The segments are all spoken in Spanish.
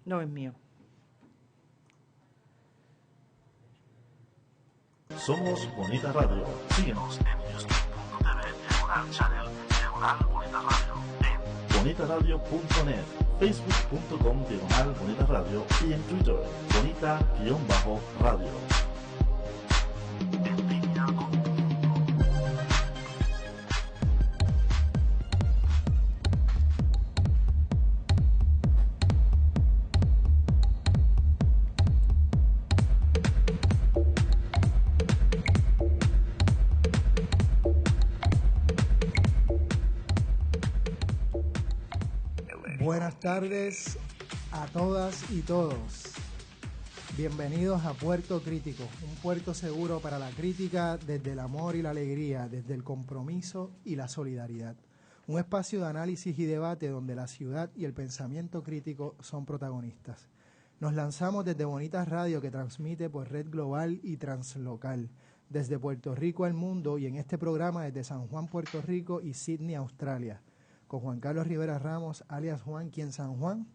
No es mío. Somos Bonita Radio. Síguenos en youtube.tv Diagonal Channel Diagonal Bonita Radio, en bonitaradio.net, facebook.com Diagonal Bonita Radio y en Twitter Bonita-Radio. En línea con Buenas tardes a todas y todos. Bienvenidos a Puerto Crítico, un puerto seguro para la crítica desde el amor y la alegría, desde el compromiso y la solidaridad. Un espacio de análisis y debate donde la ciudad y el pensamiento crítico son protagonistas. Nos lanzamos desde Bonita Radio, que transmite por Red Global y Translocal, desde Puerto Rico al mundo, y en este programa desde San Juan, Puerto Rico y Sydney, Australia, con Juan Carlos Rivera Ramos, alias Juanqui en San Juan,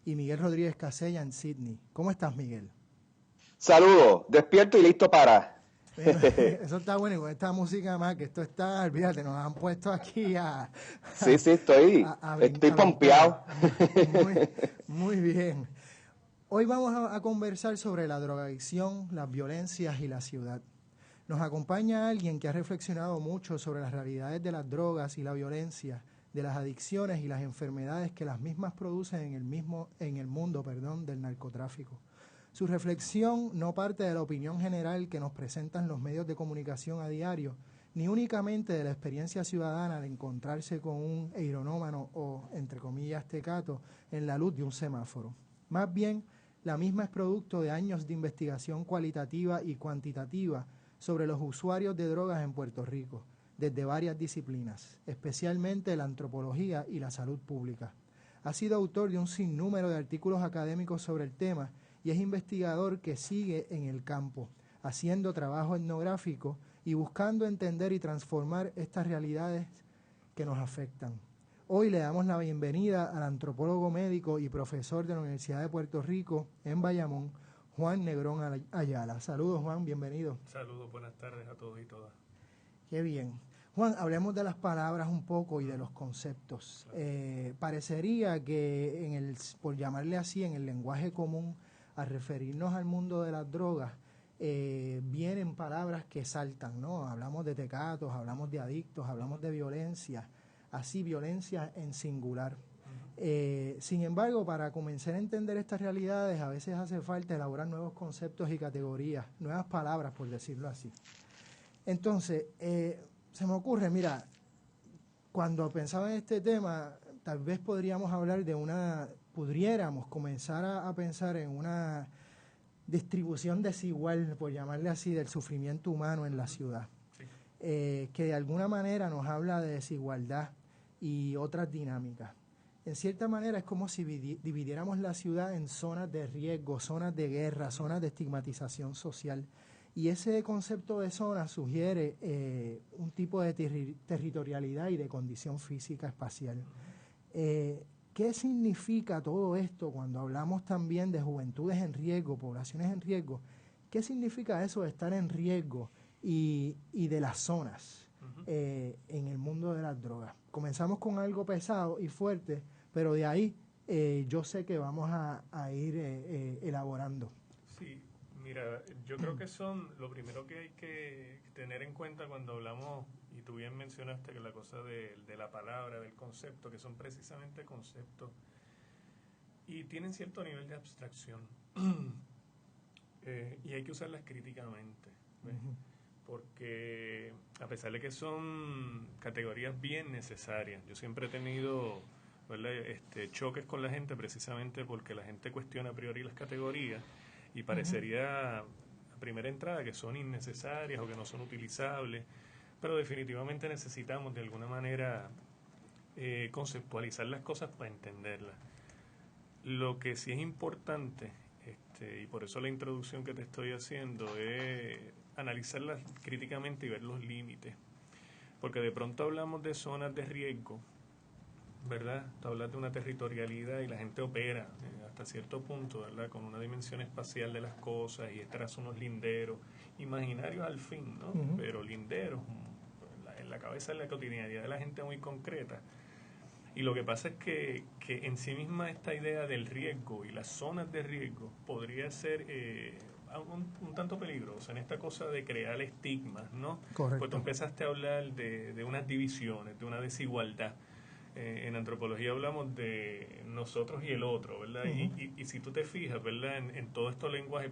y Miguel Rodríguez Casella en Sydney. ¿Cómo estás, Miguel? Saludos, despierto y listo para. Eso está bueno, y con esta música más, que esto está, olvídate, nos han puesto aquí Sí, estoy pompeado. Muy bien. Hoy vamos a conversar sobre la drogadicción, las violencias y la ciudad. Nos acompaña alguien que ha reflexionado mucho sobre las realidades de las drogas y la violencia, de las adicciones y las enfermedades que las mismas producen en el mundo del narcotráfico. Su reflexión no parte de la opinión general que nos presentan los medios de comunicación a diario, ni únicamente de la experiencia ciudadana de encontrarse con un heironómano o, entre comillas, tecato en la luz de un semáforo. Más bien, la misma es producto de años de investigación cualitativa y cuantitativa sobre los usuarios de drogas en Puerto Rico, desde varias disciplinas, especialmente la antropología y la salud pública. Ha sido autor de un sinnúmero de artículos académicos sobre el tema y es investigador que sigue en el campo, haciendo trabajo etnográfico y buscando entender y transformar estas realidades que nos afectan. Hoy le damos la bienvenida al antropólogo médico y profesor de la Universidad de Puerto Rico en Bayamón, Juan Negrón Ayala. Saludos, Juan, bienvenido. Saludos, buenas tardes a todos y todas. Qué bien. Juan, hablemos de las palabras un poco y de los conceptos. Parecería que, por llamarle así, en el lenguaje común, al referirnos al mundo de las drogas, vienen palabras que saltan, ¿no? Hablamos de tecatos, hablamos de adictos, hablamos de violencia, así violencia en singular. Sin embargo, para comenzar a entender estas realidades, a veces hace falta elaborar nuevos conceptos y categorías, nuevas palabras, por decirlo así. Entonces, se me ocurre, mira, cuando pensaba en este tema, tal vez pudiéramos comenzar a pensar en una distribución desigual, por llamarle así, del sufrimiento humano en la ciudad, que de alguna manera nos habla de desigualdad y otras dinámicas. En cierta manera es como si dividiéramos la ciudad en zonas de riesgo, zonas de guerra, zonas de estigmatización social. Y ese concepto de zona sugiere un tipo de territorialidad y de condición física espacial. ¿Qué significa todo esto cuando hablamos también de juventudes en riesgo, poblaciones en riesgo? ¿Qué significa eso de estar en riesgo y de las zonas en el mundo de las drogas? Comenzamos con algo pesado y fuerte, pero de ahí yo sé que vamos a ir elaborando. Sí. Mira, yo creo que son lo primero que hay que tener en cuenta cuando hablamos, y tú bien mencionaste que la cosa de la palabra, del concepto, que son precisamente conceptos y tienen cierto nivel de abstracción y hay que usarlas críticamente, ¿ves? Porque a pesar de que son categorías bien necesarias, yo siempre he tenido, ¿verdad?, choques con la gente precisamente porque la gente cuestiona a priori las categorías y parecería a primera entrada que son innecesarias o que no son utilizables, pero definitivamente necesitamos de alguna manera conceptualizar las cosas para entenderlas. Lo que sí es importante, y por eso la introducción que te estoy haciendo, es analizarlas críticamente y ver los límites, porque de pronto hablamos de zonas de riesgo ¿verdad? Tú hablas de una territorialidad y la gente opera hasta cierto punto, ¿verdad? Con una dimensión espacial de las cosas y traza unos linderos imaginarios al fin, ¿no? Pero linderos en la cabeza, en la cotidianidad de la gente muy concreta. Y lo que pasa es que en sí misma esta idea del riesgo y las zonas de riesgo podría ser un tanto peligrosa en esta cosa de crear estigmas, ¿no? Correcto. Pues tú empezaste a hablar de unas divisiones, de una desigualdad. En antropología hablamos de nosotros y el otro, ¿verdad? Y si tú te fijas, ¿verdad? En todo estos lenguajes,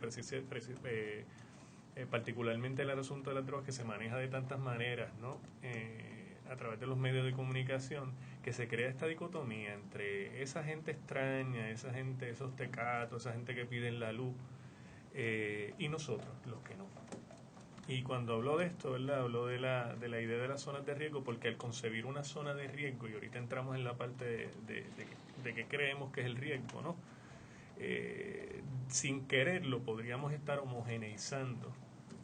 particularmente el asunto de las drogas que se maneja de tantas maneras, ¿no? A través de los medios de comunicación, que se crea esta dicotomía entre esa gente extraña, esa gente, esos tecatos, esa gente que piden la luz, y nosotros, los que no. Y cuando hablo de esto, ¿verdad? Hablo de la idea de las zonas de riesgo, porque al concebir una zona de riesgo, y ahorita entramos en la parte de que creemos que es el riesgo, ¿no? Sin quererlo podríamos estar homogeneizando.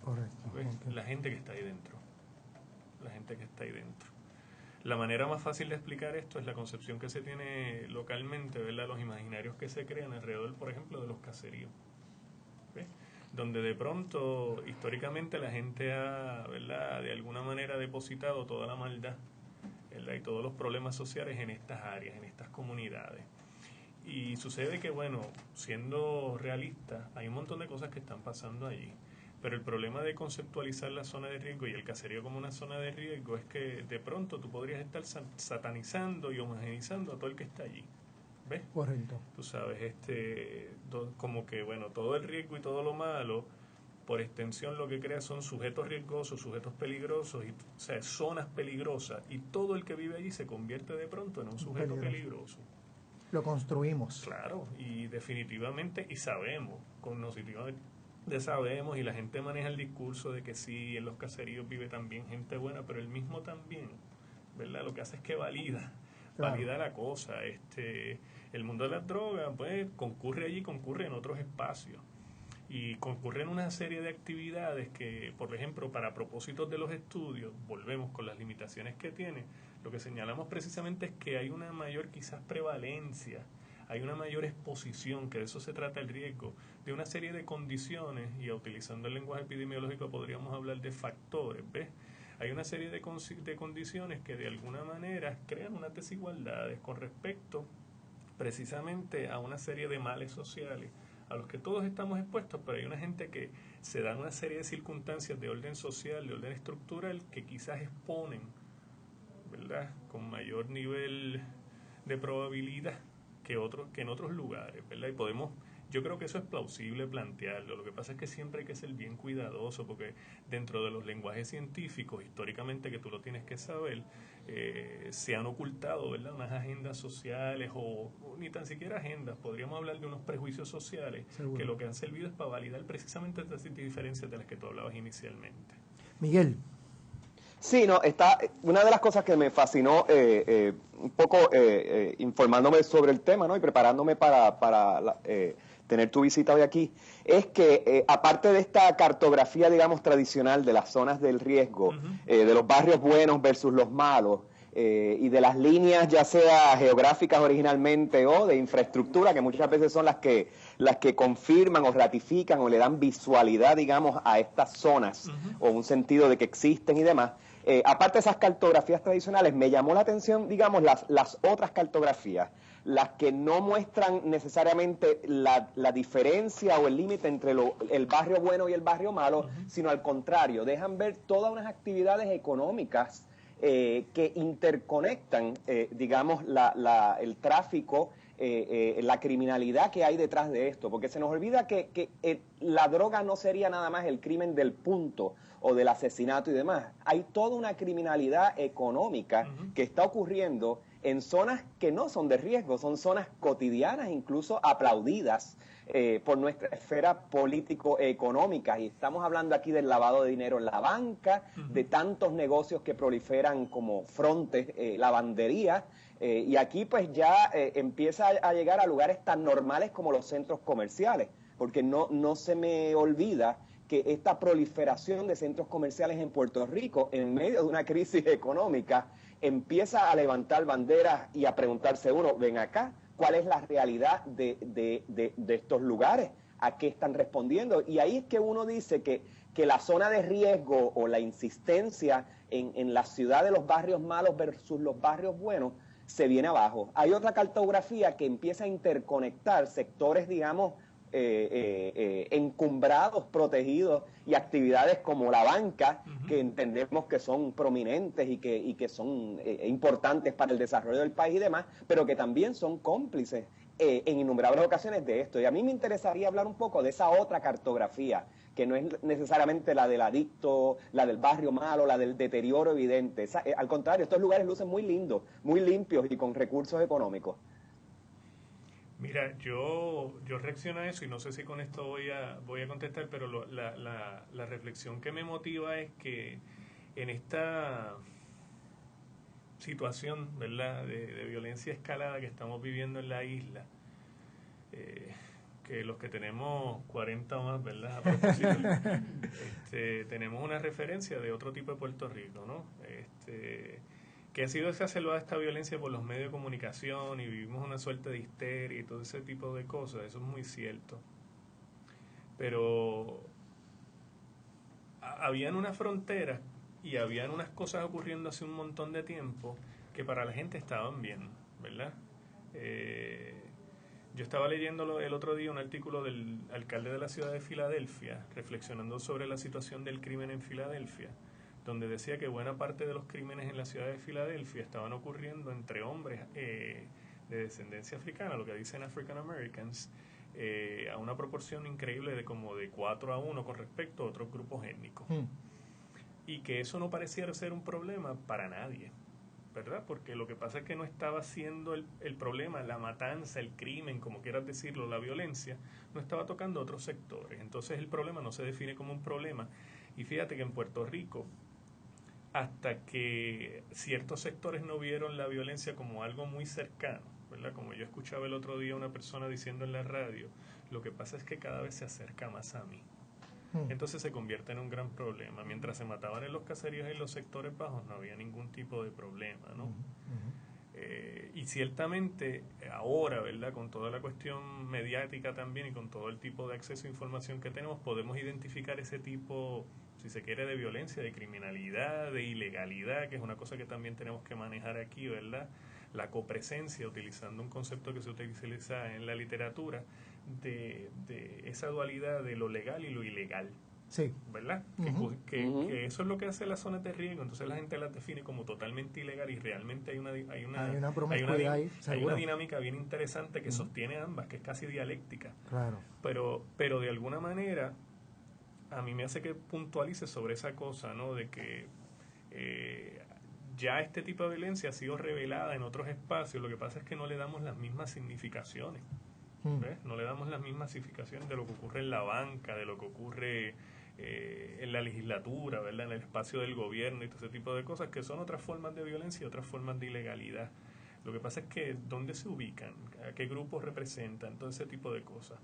Correcto. La gente que está ahí dentro. La gente que está ahí dentro. La manera más fácil de explicar esto es la concepción que se tiene localmente, ¿verdad? Los imaginarios que se crean alrededor, por ejemplo, de los caseríos. ¿Ves? Donde de pronto, históricamente, la gente ha, ¿verdad?, de alguna manera depositado toda la maldad, ¿verdad?, y todos los problemas sociales en estas áreas, en estas comunidades. Y sucede que, bueno, siendo realista, hay un montón de cosas que están pasando allí. Pero el problema de conceptualizar la zona de riesgo y el caserío como una zona de riesgo es que de pronto tú podrías estar satanizando y homogeneizando a todo el que está allí. ¿Ves? Correcto. Tú sabes, como que, bueno, todo el riesgo y todo lo malo, por extensión lo que crea son sujetos riesgosos, sujetos peligrosos, o sea, zonas peligrosas, y todo el que vive allí se convierte de pronto en un sujeto peligroso. Lo construimos. Claro, y definitivamente, y sabemos, sabemos, y la gente maneja el discurso de que sí, en los caseríos vive también gente buena, pero el mismo también, ¿verdad? Lo que hace es que valida la cosa. El mundo de las drogas, pues, concurre en otros espacios, y concurre en una serie de actividades que, por ejemplo, para propósitos de los estudios, volvemos con las limitaciones que tiene, lo que señalamos precisamente es que hay una mayor quizás prevalencia, hay una mayor exposición, que de eso se trata el riesgo, de una serie de condiciones, y utilizando el lenguaje epidemiológico podríamos hablar de factores, ¿ves? Hay una serie de condiciones que de alguna manera crean unas desigualdades con respecto precisamente a una serie de males sociales a los que todos estamos expuestos, pero hay una gente que se dan una serie de circunstancias de orden social, de orden estructural, que quizás exponen, ¿verdad?, con mayor nivel de probabilidad que en otros lugares, ¿verdad? Y yo creo que eso es plausible plantearlo. Lo que pasa es que siempre hay que ser bien cuidadoso, porque dentro de los lenguajes científicos, históricamente, que tú lo tienes que saber, se han ocultado, ¿verdad?, unas agendas sociales, o ni tan siquiera agendas, podríamos hablar de unos prejuicios sociales. Seguro. Que lo que han servido es para validar precisamente estas diferencias de las que tú hablabas inicialmente. Miguel. Sí, no, una de las cosas que me fascinó un poco informándome sobre el tema, ¿no?, y preparándome para tener tu visita hoy aquí, es que aparte de esta cartografía, digamos, tradicional de las zonas del riesgo, de los barrios buenos versus los malos, y de las líneas ya sea geográficas originalmente o de infraestructura, que muchas veces son las que confirman o ratifican o le dan visualidad, digamos, a estas zonas, o un sentido de que existen y demás. Aparte de esas cartografías tradicionales, me llamó la atención, digamos, las otras cartografías, las que no muestran necesariamente la diferencia o el límite entre el barrio bueno y el barrio malo, sino al contrario, dejan ver todas unas actividades económicas que interconectan, digamos, el tráfico, la criminalidad que hay detrás de esto, porque se nos olvida que la droga no sería nada más el crimen del punto o del asesinato y demás. Hay toda una criminalidad económica que está ocurriendo en zonas que no son de riesgo, son zonas cotidianas, incluso aplaudidas por nuestra esfera político-económica. Y estamos hablando aquí del lavado de dinero en la banca, de tantos negocios que proliferan como frontes, lavandería, y aquí pues ya empieza a llegar a lugares tan normales como los centros comerciales, porque no se me olvida que esta proliferación de centros comerciales en Puerto Rico, en medio de una crisis económica empieza a levantar banderas y a preguntarse uno, ven acá, ¿cuál es la realidad de estos lugares? ¿A qué están respondiendo? Y ahí es que uno dice que la zona de riesgo o la insistencia en la ciudad de los barrios malos versus los barrios buenos se viene abajo. Hay otra cartografía que empieza a interconectar sectores, digamos, encumbrados, protegidos, y actividades como la banca, que entendemos que son prominentes y que son importantes para el desarrollo del país y demás, pero que también son cómplices en innumerables ocasiones de esto. Y a mí me interesaría hablar un poco de esa otra cartografía, que no es necesariamente la del adicto, la del barrio malo, la del deterioro evidente. Al contrario, estos lugares lucen muy lindos, muy limpios y con recursos económicos. Mira, yo reacciono a eso y no sé si con esto voy a contestar, pero la reflexión que me motiva es que en esta situación, ¿verdad?, de violencia escalada que estamos viviendo en la isla, que los que tenemos 40 o más, ¿verdad?, a propósito, tenemos una referencia de otro tipo de Puerto Rico, ¿no? Que ha sido exacerbada esta violencia por los medios de comunicación y vivimos una suerte de histeria y todo ese tipo de cosas, eso es muy cierto. Pero habían unas fronteras y habían unas cosas ocurriendo hace un montón de tiempo que para la gente estaban bien, ¿verdad? Yo estaba leyendo el otro día un artículo del alcalde de la ciudad de Filadelfia, reflexionando sobre la situación del crimen en Filadelfia, donde decía que buena parte de los crímenes en la ciudad de Filadelfia estaban ocurriendo entre hombres de descendencia africana, lo que dicen African Americans, a una proporción increíble de como de 4-1 con respecto a otros grupos étnicos. Y que eso no pareciera ser un problema para nadie, ¿verdad? Porque lo que pasa es que no estaba siendo el problema, la matanza, el crimen, como quieras decirlo, la violencia, no estaba tocando otros sectores. Entonces el problema no se define como un problema. Y fíjate que en Puerto Rico, hasta que ciertos sectores no vieron la violencia como algo muy cercano, ¿verdad? Como yo escuchaba el otro día una persona diciendo en la radio, lo que pasa es que cada vez se acerca más a mí. Entonces se convierte en un gran problema. Mientras se mataban en los caseríos y en los sectores bajos, no había ningún tipo de problema, ¿no? Y ciertamente ahora, ¿verdad?, con toda la cuestión mediática también y con todo el tipo de acceso a información que tenemos, podemos identificar ese tipo, si se quiere, de violencia, de criminalidad, de ilegalidad, que es una cosa que también tenemos que manejar aquí, ¿verdad? La copresencia, utilizando un concepto que se utiliza en la literatura, de esa dualidad de lo legal y lo ilegal. Sí. ¿Verdad? Que eso es lo que hace las zonas de riesgo. Entonces la gente las define como totalmente ilegal y realmente hay una dinámica bien interesante que sostiene ambas, que es casi dialéctica. Claro. Pero de alguna manera a mí me hace que puntualice sobre esa cosa, ¿no? De que ya este tipo de violencia ha sido revelada en otros espacios. Lo que pasa es que no le damos las mismas significaciones. ¿Ves? No le damos las mismas significaciones de lo que ocurre en la banca, de lo que ocurre en la legislatura, ¿verdad?, en el espacio del gobierno y todo ese tipo de cosas, que son otras formas de violencia y otras formas de ilegalidad. Lo que pasa es que ¿dónde se ubican? ¿A qué grupos representan? Todo ese tipo de cosas.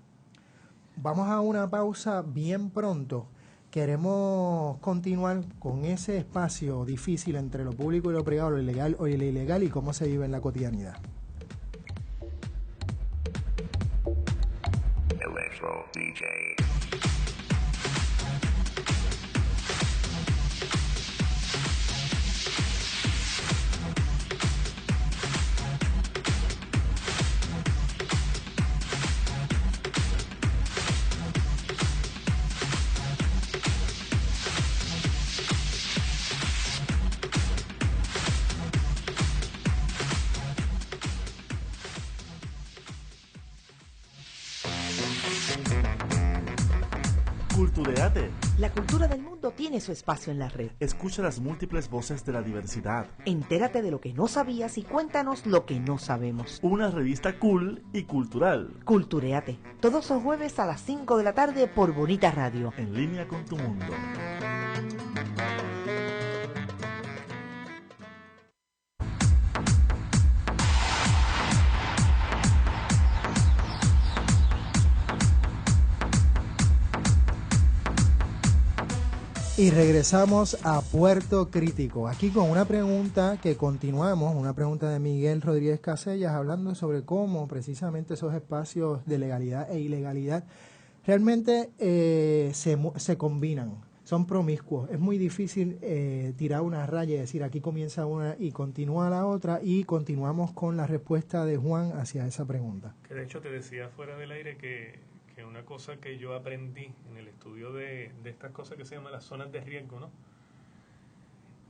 Vamos a una pausa bien pronto. Queremos continuar con ese espacio difícil entre lo público y lo privado, lo ilegal o lo ilegal, y cómo se vive en la cotidianidad. Electro DJ. Cultureate. La cultura del mundo tiene su espacio en la red. Escucha las múltiples voces de la diversidad. Entérate de lo que no sabías y cuéntanos lo que no sabemos. Una revista cool y cultural. Cultureate. Todos los jueves a las 5 de la tarde por Bonita Radio. En línea con tu mundo. Y regresamos a Puerto Crítico, aquí con una pregunta que continuamos, una pregunta de Miguel Rodríguez Casellas, hablando sobre cómo precisamente esos espacios de legalidad e ilegalidad realmente se combinan, son promiscuos. Es muy difícil tirar una raya y decir aquí comienza una y continúa la otra, y continuamos con la respuesta de Juan hacia esa pregunta. Que de hecho te decía fuera del aire que una cosa que yo aprendí en el estudio de estas cosas que se llaman las zonas de riesgo, ¿no?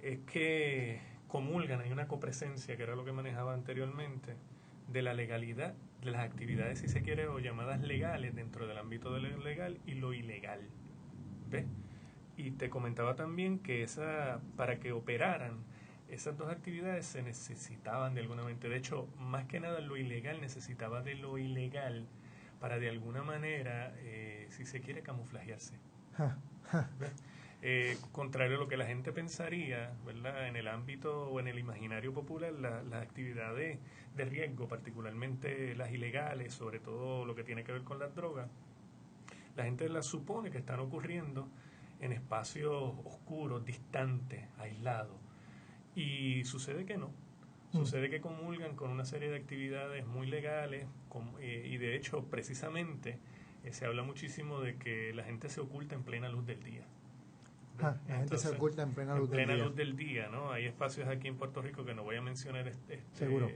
Es que comulgan, hay una copresencia, que era lo que manejaba anteriormente, de la legalidad, de las actividades, si se quiere, o llamadas legales dentro del ámbito de lo legal y lo ilegal. ¿Ves? Y te comentaba también que para que operaran esas dos actividades se necesitaban de alguna manera. De hecho, más que nada lo ilegal necesitaba de lo ilegal para de alguna manera, si se quiere, camuflajearse. Contrario a lo que la gente pensaría, ¿verdad? En el ámbito o en el imaginario popular, las actividades de riesgo, particularmente las ilegales, sobre todo lo que tiene que ver con las drogas, la gente las supone que están ocurriendo en espacios oscuros, distantes, aislados. Y sucede que no. Sucede que comulgan con una serie de actividades muy legales y de hecho precisamente se habla muchísimo de que la gente se oculta en plena luz del día. La gente se oculta en plena luz del día. Luz del día, ¿no? Hay espacios aquí en Puerto Rico que no voy a mencionar Seguro.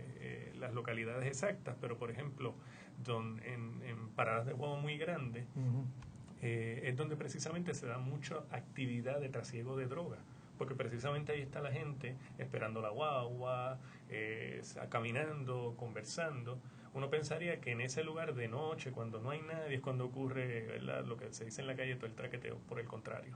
Las localidades exactas, pero por ejemplo en paradas de huevo muy grandes es donde precisamente se da mucha actividad de trasiego de droga. Porque precisamente ahí está la gente esperando la guagua, caminando, conversando. Uno pensaría que en ese lugar de noche, cuando no hay nadie, es cuando ocurre, ¿verdad?, lo que se dice en la calle, todo el traqueteo. Por el contrario,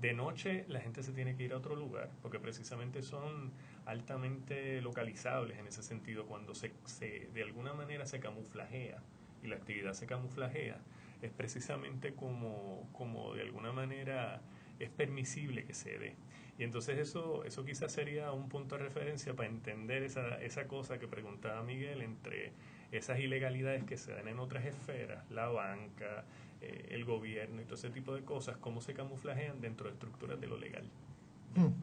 de noche la gente se tiene que ir a otro lugar, porque precisamente son altamente localizables en ese sentido. Cuando de alguna manera se camuflajea y la actividad se camuflajea, es precisamente como de alguna manera es permisible que se dé. Y entonces eso quizás sería un punto de referencia para entender esa cosa que preguntaba Miguel, entre esas ilegalidades que se dan en otras esferas, la banca, el gobierno y todo ese tipo de cosas, cómo se camuflajean dentro de estructuras de lo legal.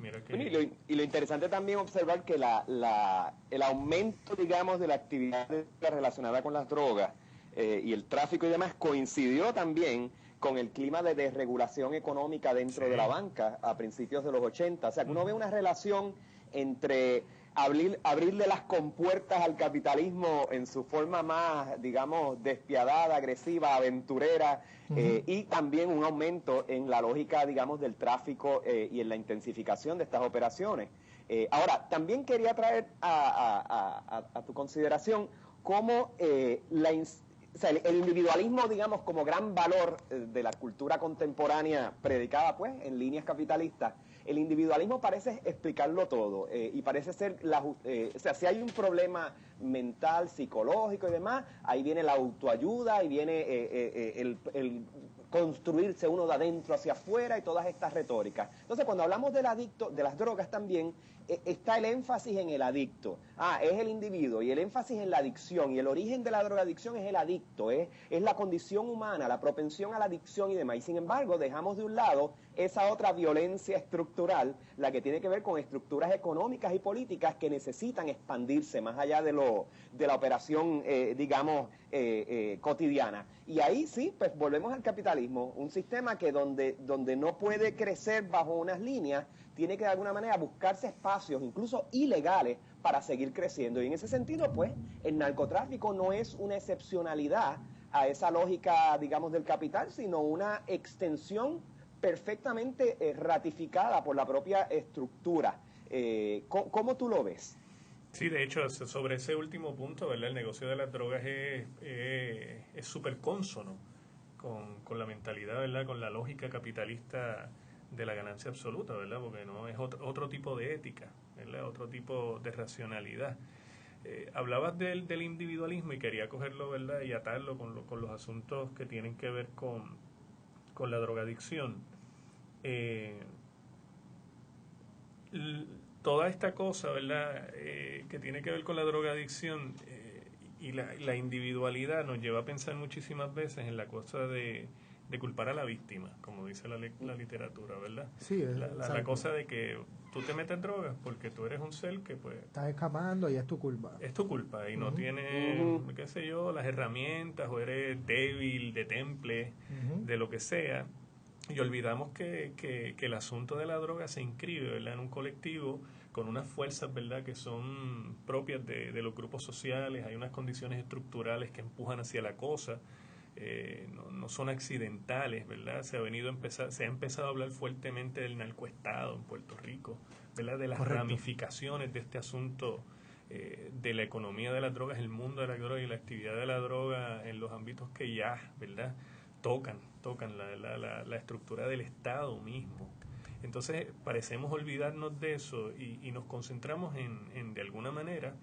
Mira que... y lo interesante también observar que el aumento, digamos, de la actividad relacionada con las drogas y el tráfico y demás coincidió también con el clima de desregulación económica dentro de la banca a principios de los 80. O sea, que uno ve una relación entre abrirle las compuertas al capitalismo en su forma más, digamos, despiadada, agresiva, aventurera, y también un aumento en la lógica, digamos, del tráfico y en la intensificación de estas operaciones. Ahora, también quería traer a tu consideración cómo o sea, el individualismo, digamos, como gran valor de la cultura contemporánea predicada, pues, en líneas capitalistas, el individualismo parece explicarlo todo y parece ser, o sea, si hay un problema mental, psicológico y demás, ahí viene la autoayuda, ahí viene el construirse uno de adentro hacia afuera y todas estas retóricas. Entonces, cuando hablamos del adicto, de las drogas también, está el énfasis en el adicto. Es el individuo, y el énfasis en la adicción, y el origen de la drogadicción es el adicto, es la condición humana, la propensión a la adicción y demás. Y sin embargo, dejamos de un lado esa otra violencia estructural, la que tiene que ver con estructuras económicas y políticas que necesitan expandirse más allá de la operación, digamos, cotidiana. Y ahí sí, pues volvemos al capitalismo, un sistema que donde no puede crecer bajo unas líneas, tiene que de alguna manera buscarse espacios, incluso ilegales, para seguir creciendo. Y en ese sentido, pues, el narcotráfico no es una excepcionalidad a esa lógica, digamos, del capital, sino una extensión perfectamente ratificada por la propia estructura. ¿Cómo tú lo ves? Sí, de hecho, sobre ese último punto, ¿verdad? El negocio de las drogas es súper cónsono con la mentalidad, ¿verdad? Con la lógica capitalista de la ganancia absoluta, ¿verdad? Porque no es otro tipo de ética, ¿verdad? Otro tipo de racionalidad. Hablabas del individualismo y quería cogerlo, ¿verdad? Y atarlo con los asuntos que tienen que ver con la drogadicción. Toda esta cosa, ¿verdad? Que tiene que ver con la drogadicción y la individualidad nos lleva a pensar muchísimas veces en la cosa de culpar a la víctima, como dice la literatura, ¿verdad? Sí, la cosa de que tú te metes drogas porque tú eres un ser que pues estás escapando y es tu culpa. es tu culpa y no tienes, qué sé yo, las herramientas, o eres débil, de temple, de lo que sea. Y olvidamos que el asunto de la droga se inscribe, ¿verdad?, en un colectivo con unas fuerzas, ¿verdad?, que son propias de los grupos sociales. Hay unas condiciones estructurales que empujan hacia la cosa, no son accidentales, ¿verdad? Se ha empezado a hablar fuertemente del narcoestado en Puerto Rico, ¿verdad?, de las ramificaciones de este asunto, de la economía de las drogas, el mundo de la droga y la actividad de la droga en los ámbitos que ya, ¿verdad?, tocan la estructura del Estado mismo. Entonces parecemos olvidarnos de eso y nos concentramos en de alguna manera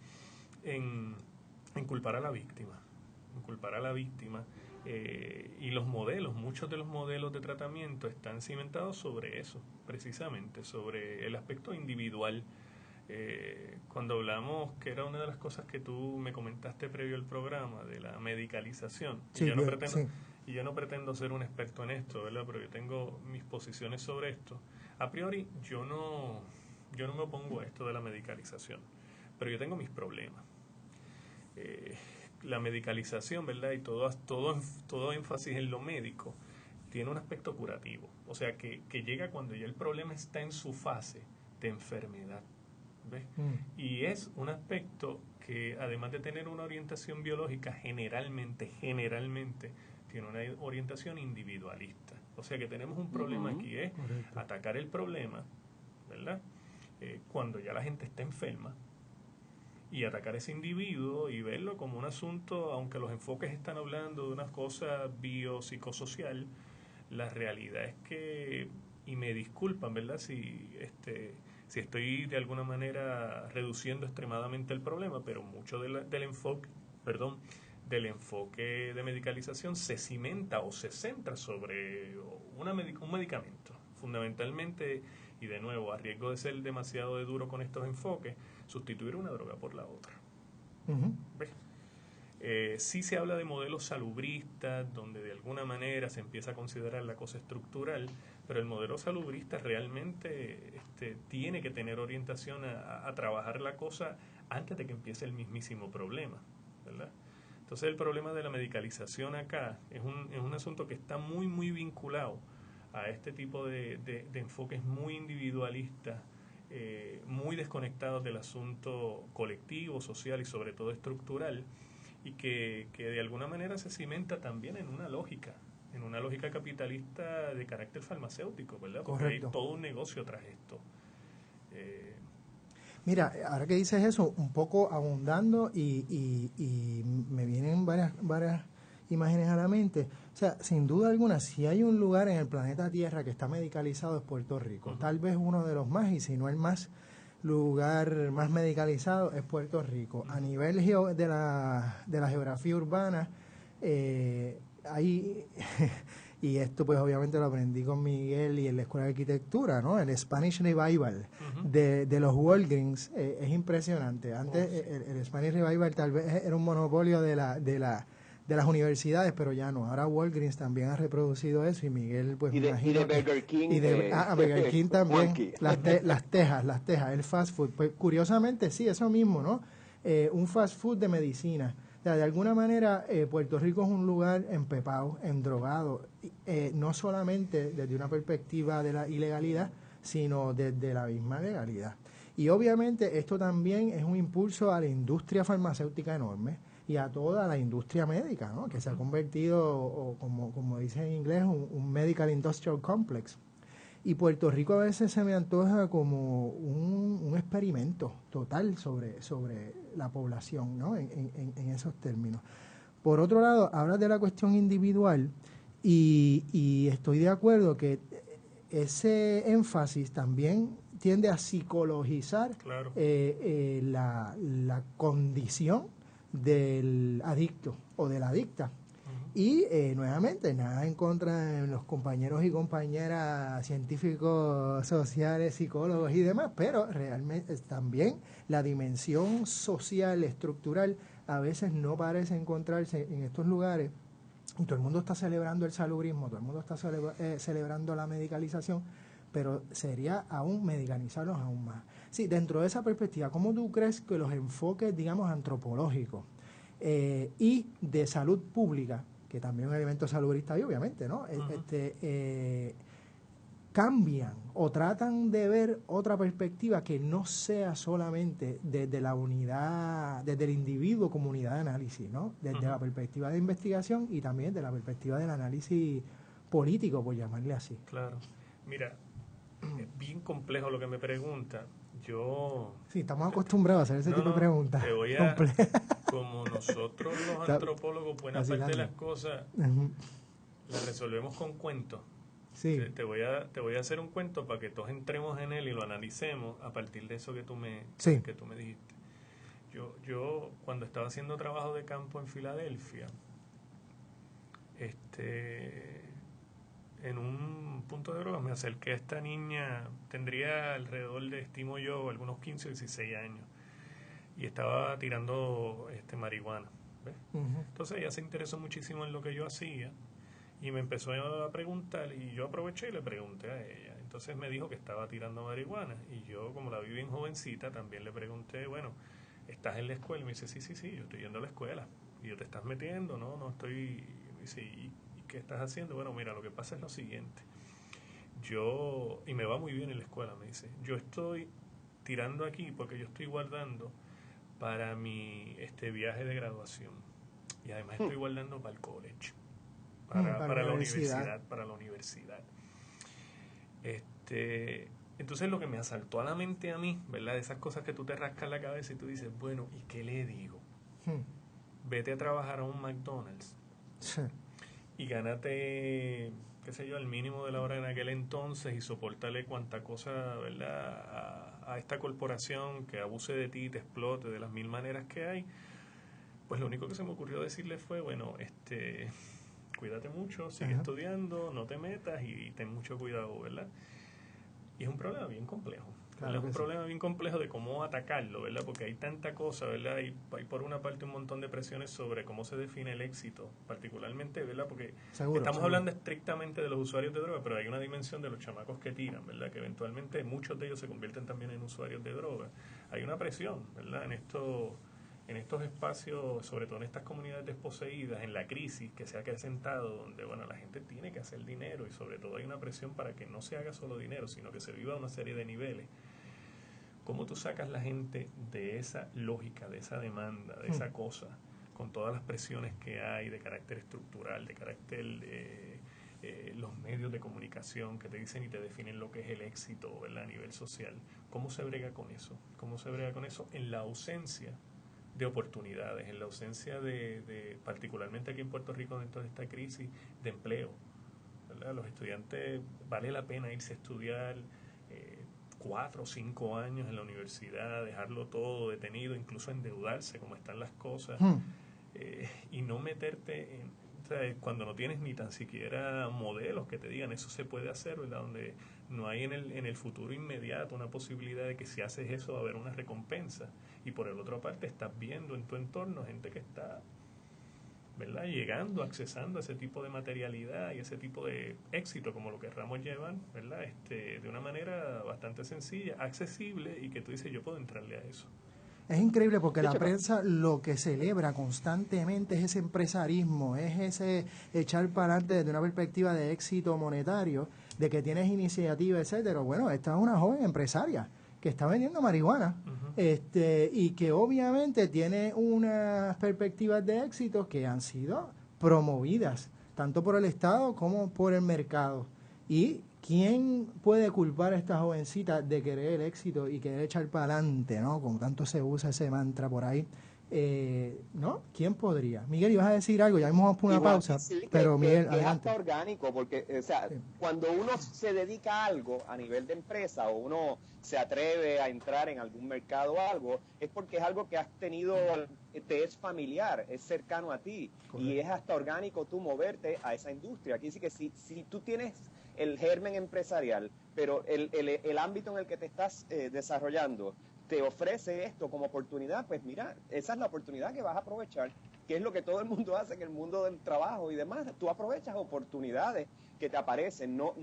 en culpar a la víctima, y muchos de los modelos de tratamiento están cimentados sobre eso, precisamente, sobre el aspecto individual. Cuando hablamos, que era una de las cosas que tú me comentaste previo al programa, de la medicalización, Sí, y yo no pretendo ser un experto en esto, ¿verdad?, pero yo tengo mis posiciones sobre esto. A priori, yo no me opongo a esto de la medicalización, pero yo tengo mis problemas. La medicalización, ¿verdad?, y todo énfasis en lo médico, tiene un aspecto curativo, o sea, que llega cuando ya el problema está en su fase de enfermedad, ¿ves? Y es un aspecto que, además de tener una orientación biológica, generalmente tiene una orientación individualista. O sea que tenemos un problema aquí, es atacar el problema, ¿verdad?, cuando ya la gente está enferma, y atacar ese individuo y verlo como un asunto, aunque los enfoques están hablando de una cosa biopsicosocial, la realidad es que, y me disculpan, ¿verdad?, si estoy de alguna manera reduciendo extremadamente el problema, pero mucho del enfoque de medicalización se cimenta o se centra sobre un medicamento, fundamentalmente, y de nuevo, a riesgo de ser demasiado duro con estos enfoques, sustituir una droga por la otra. Sí se habla de modelos salubristas, donde de alguna manera se empieza a considerar la cosa estructural, pero el modelo salubrista realmente tiene que tener orientación a trabajar la cosa antes de que empiece el mismísimo problema, ¿verdad? Entonces el problema de la medicalización acá es un asunto que está muy, muy vinculado a este tipo de enfoques muy individualistas, muy desconectados del asunto colectivo, social y sobre todo estructural, y que de alguna manera se cimenta también en una lógica capitalista de carácter farmacéutico, ¿verdad? Porque hay todo un negocio tras esto. Mira, ahora que dices eso, un poco abundando y me vienen varias imágenes a la mente. O sea, sin duda alguna, si hay un lugar en el planeta Tierra que está medicalizado es Puerto Rico. Tal vez uno de los más, y si no el lugar más medicalizado es Puerto Rico. A nivel de la geografía urbana, hay... Y esto pues obviamente lo aprendí con Miguel y en la Escuela de Arquitectura, ¿no? El Spanish Revival de los Walgreens es impresionante. Antes el Spanish Revival tal vez era un monopolio de las universidades, pero ya no. Ahora Walgreens también ha reproducido eso y Miguel pues y de Burger King. Y de Burger King también. Las tejas, el fast food. Pues curiosamente sí, eso mismo, ¿no? Un fast food de medicina. O sea, de alguna manera, Puerto Rico es un lugar empepado, endrogado, no solamente desde una perspectiva de la ilegalidad, sino desde la misma legalidad. Y obviamente esto también es un impulso a la industria farmacéutica enorme y a toda la industria médica, ¿no?, que se ha convertido, como dice en inglés, un medical industrial complex. Y Puerto Rico a veces se me antoja como un experimento total sobre la población, ¿no?, en esos términos. Por otro lado, hablas de la cuestión individual y estoy de acuerdo que ese énfasis también tiende a psicologizar la condición del adicto o de la adicta. Y nuevamente, nada en contra de los compañeros y compañeras científicos sociales, psicólogos y demás, pero realmente también la dimensión social, estructural, a veces no parece encontrarse en estos lugares Y todo el mundo está celebrando el salubrismo, todo el mundo está celebrando la medicalización, pero sería aún medicalizarlos aún más. Sí, dentro de esa perspectiva, ¿cómo tú crees que los enfoques, digamos, antropológicos y de salud pública, que también es un elemento salubrista ahí, obviamente, ¿no? Cambian o tratan de ver otra perspectiva que no sea solamente desde la unidad, desde el individuo como unidad de análisis, ¿no? Desde la perspectiva de investigación y también de la perspectiva del análisis político, por llamarle así. Claro. Mira, es bien complejo lo que me pregunta. Sí, estamos acostumbrados a hacer ese tipo de preguntas. Te voy como nosotros los antropólogos, buena parte de las cosas las resolvemos con cuentos. Sí. Te voy a hacer un cuento para que todos entremos en él y lo analicemos a partir de eso que tú me dijiste. Yo cuando estaba haciendo trabajo de campo en Filadelfia, en un punto de drogas me acerqué a esta niña, tendría alrededor de, estimo yo, algunos 15 o 16 años, y estaba tirando marihuana, ¿ves? Entonces ella se interesó muchísimo en lo que yo hacía y me empezó a preguntar, y yo aproveché y le pregunté a ella. Entonces me dijo que estaba tirando marihuana, y yo, como la vi bien jovencita, también le pregunté, bueno, ¿estás en la escuela? Y me dice, sí, yo estoy yendo a la escuela. ¿Y yo te estás metiendo? No estoy. Y dice, ¿y qué estás haciendo? Bueno, mira, lo que pasa es lo siguiente. Y me va muy bien en la escuela, me dice, yo estoy tirando aquí porque yo estoy guardando para mi viaje de graduación. Y además estoy guardando para el college. Para la universidad. Entonces lo que me asaltó a la mente a mí, ¿verdad? De esas cosas que tú te rascas la cabeza y tú dices, bueno, ¿y qué le digo? Vete a trabajar a un McDonald's y gánate, qué sé yo, el mínimo de la hora en aquel entonces y soportarle cuanta cosa, ¿verdad? A esta corporación que abuse de ti, te explote de las mil maneras que hay. Pues lo único que se me ocurrió decirle fue, bueno, cuídate mucho, sigue estudiando, no te metas y ten mucho cuidado, ¿verdad? Y es un problema bien complejo. Claro, es un problema bien complejo de cómo atacarlo, ¿verdad? Porque hay tanta cosa, ¿verdad? Hay por una parte un montón de presiones sobre cómo se define el éxito, particularmente, ¿verdad? Porque estamos hablando estrictamente de los usuarios de droga, pero hay una dimensión de los chamacos que tiran, ¿verdad? Que eventualmente muchos de ellos se convierten también en usuarios de droga. Hay una presión, ¿verdad? En estos espacios, sobre todo en estas comunidades desposeídas, en la crisis que se ha acrecentado, donde bueno, la gente tiene que hacer dinero y sobre todo hay una presión para que no se haga solo dinero, sino que se viva una serie de niveles. ¿Cómo tú sacas la gente de esa lógica, de esa demanda, de esa cosa, con todas las presiones que hay de carácter estructural, de carácter los medios de comunicación que te dicen y te definen lo que es el éxito, ¿verdad? A nivel social? ¿Cómo se brega con eso? ¿Cómo se brega con eso en la ausencia de oportunidades, en la ausencia de particularmente aquí en Puerto Rico dentro de esta crisis, de empleo, ¿verdad? Los estudiantes, vale la pena irse a estudiar 4 o 5 años en la universidad, dejarlo todo detenido, incluso endeudarse como están las cosas, y no meterte o sea, cuando no tienes ni tan siquiera modelos que te digan eso se puede hacer, ¿verdad? Donde no hay en el futuro inmediato una posibilidad de que si haces eso va a haber una recompensa. Y por el otro parte estás viendo en tu entorno gente que está, ¿verdad? Llegando, accesando a ese tipo de materialidad y ese tipo de éxito, como lo querramos llevar, ¿verdad? De una manera bastante sencilla, accesible, y que tú dices, yo puedo entrarle a eso. Es increíble porque la prensa lo que celebra constantemente es ese empresarismo, es ese echar para adelante desde una perspectiva de éxito monetario, de que tienes iniciativa, etcétera. Bueno, esta es una joven empresaria que está vendiendo marihuana, y que obviamente tiene unas perspectivas de éxito que han sido promovidas tanto por el Estado como por el mercado. Y ¿quién puede culpar a esta jovencita de querer el éxito y querer echar para adelante, ¿no? Como tanto se usa ese mantra por ahí. ¿No? ¿Quién podría? Miguel, ibas a decir algo, ya vamos por una pausa, sí, pero Miguel, que adelante. Es hasta orgánico, porque, o sea, cuando uno se dedica a algo a nivel de empresa o uno se atreve a entrar en algún mercado o algo, es porque es algo que has tenido, te es familiar, es cercano a ti. Correcto. Y es hasta orgánico tú moverte a esa industria. Aquí sí que si tú tienes el germen empresarial, pero el ámbito en el que te estás desarrollando te ofrece esto como oportunidad, pues mira, esa es la oportunidad que vas a aprovechar, que es lo que todo el mundo hace en el mundo del trabajo y demás. Tú aprovechas oportunidades que te aparecen, no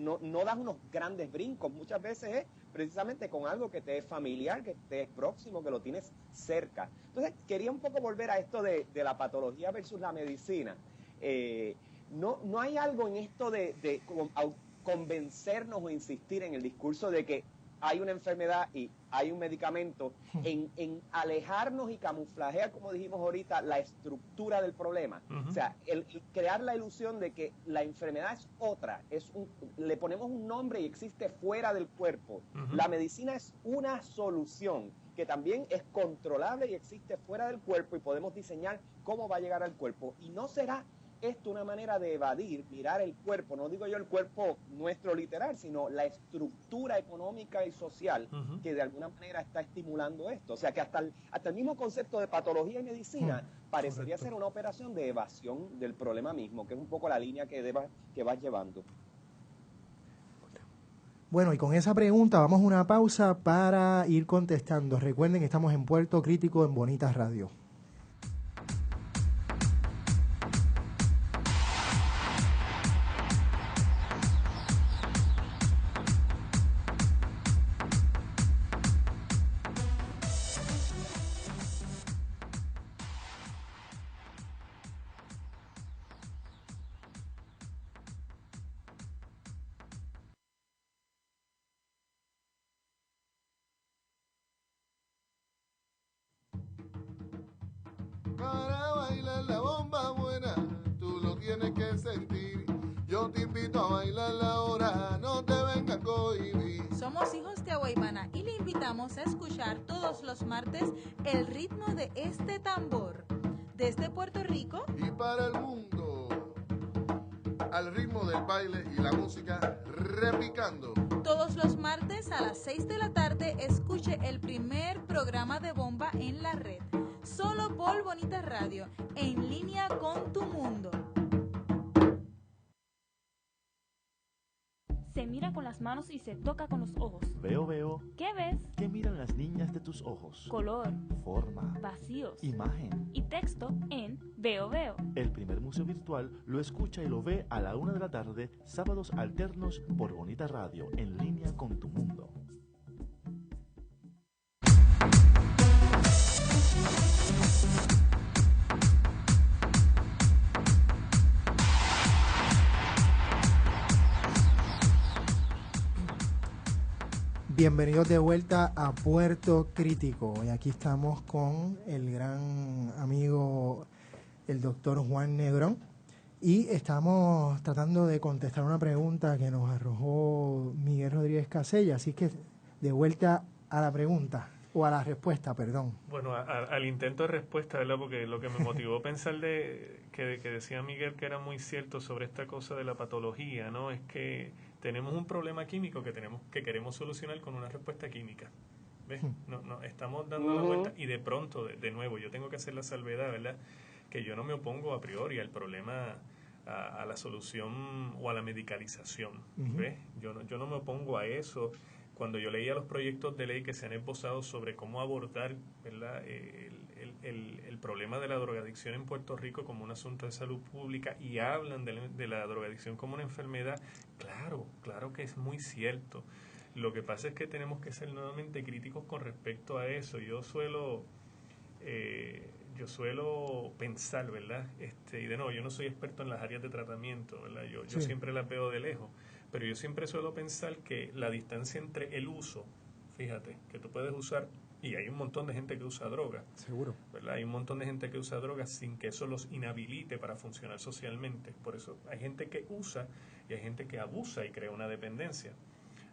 das unos grandes brincos, muchas veces es precisamente con algo que te es familiar, que te es próximo, que lo tienes cerca. Entonces, quería un poco volver a esto de la patología versus la medicina. No hay algo en esto de convencernos o insistir en el discurso de que hay una enfermedad y hay un medicamento, en alejarnos y camuflajear, como dijimos ahorita, la estructura del problema. O sea, el crear la ilusión de que la enfermedad es otra, le ponemos un nombre y existe fuera del cuerpo. La medicina es una solución que también es controlable y existe fuera del cuerpo, y podemos diseñar cómo va a llegar al cuerpo. Y no será esto una manera de evadir, mirar el cuerpo, no digo yo el cuerpo nuestro literal, sino la estructura económica y social que de alguna manera está estimulando esto. O sea que hasta el mismo concepto de patología y medicina parecería ser una operación de evasión del problema mismo, que es un poco la línea que vas llevando. Bueno, y con esa pregunta vamos a una pausa para ir contestando. Recuerden que estamos en Puerto Crítico en Bonita Radio. Para bailar la bomba buena, tú lo tienes que sentir. Yo te invito a bailarla ahora, no te vengas a cohibir. Somos hijos de Aguaybana y le invitamos a escuchar todos los martes el ritmo de este tambor. Desde Puerto Rico y para el mundo, al ritmo del baile y la música repicando. Todos los martes a las 6 de la tarde escuche el primer programa de bomba en la red. Solo por Bonita Radio, en línea con tu mundo. Se mira con las manos y se toca con los ojos. Veo. ¿Qué ves? ¿Qué miran las niñas de tus ojos? Color, Forma, vacíos imagen y texto en Veo. El primer museo virtual lo escucha y lo ve a la 1 de la tarde, sábados alternos por Bonita Radio, en línea con tu mundo. Bienvenidos de vuelta a Puerto Crítico. Y aquí estamos con el gran amigo, el doctor Juan Negrón. Y estamos tratando de contestar una pregunta que nos arrojó Miguel Rodríguez Casella. Así que de vuelta a la pregunta, o a la respuesta, perdón. Bueno, al intento de respuesta, ¿verdad? Porque lo que me motivó a pensar que decía Miguel que era muy cierto sobre esta cosa de la patología, ¿no? Es que tenemos un problema químico que queremos solucionar con una respuesta química. ¿Ves? No, estamos dando la vuelta y de pronto, de nuevo, yo tengo que hacer la salvedad, ¿verdad? Que yo no me opongo a priori al problema, a la solución o a la medicalización. ¿Ves? Yo no me opongo a eso. Cuando yo leía los proyectos de ley que se han esbozado sobre cómo abordar, ¿verdad?, el problema de la drogadicción en Puerto Rico como un asunto de salud pública, y hablan de la drogadicción como una enfermedad, claro que es muy cierto. Lo que pasa es que tenemos que ser nuevamente críticos con respecto a eso. Yo suelo pensar, ¿verdad? Y de nuevo, yo no soy experto en las áreas de tratamiento, ¿verdad? Yo siempre las veo de lejos. Pero yo siempre suelo pensar que la distancia entre el uso, fíjate, que tú puedes usar, y hay un montón de gente que usa droga. Seguro. ¿Verdad? Hay un montón de gente que usa droga sin que eso los inhabilite para funcionar socialmente. Por eso hay gente que usa y hay gente que abusa y crea una dependencia.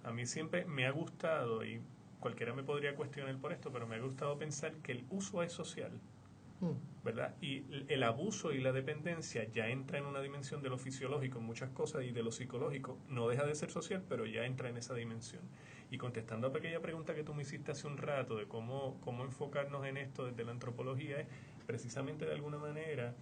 A mí siempre me ha gustado, y cualquiera me podría cuestionar por esto, pero me ha gustado pensar que el uso es social, ¿verdad? Y el abuso y la dependencia ya entra en una dimensión de lo fisiológico en muchas cosas, y de lo psicológico no deja de ser social, pero ya entra en esa dimensión. Y contestando a aquella pregunta que tú me hiciste hace un rato de cómo enfocarnos en esto desde la antropología, es precisamente de alguna manera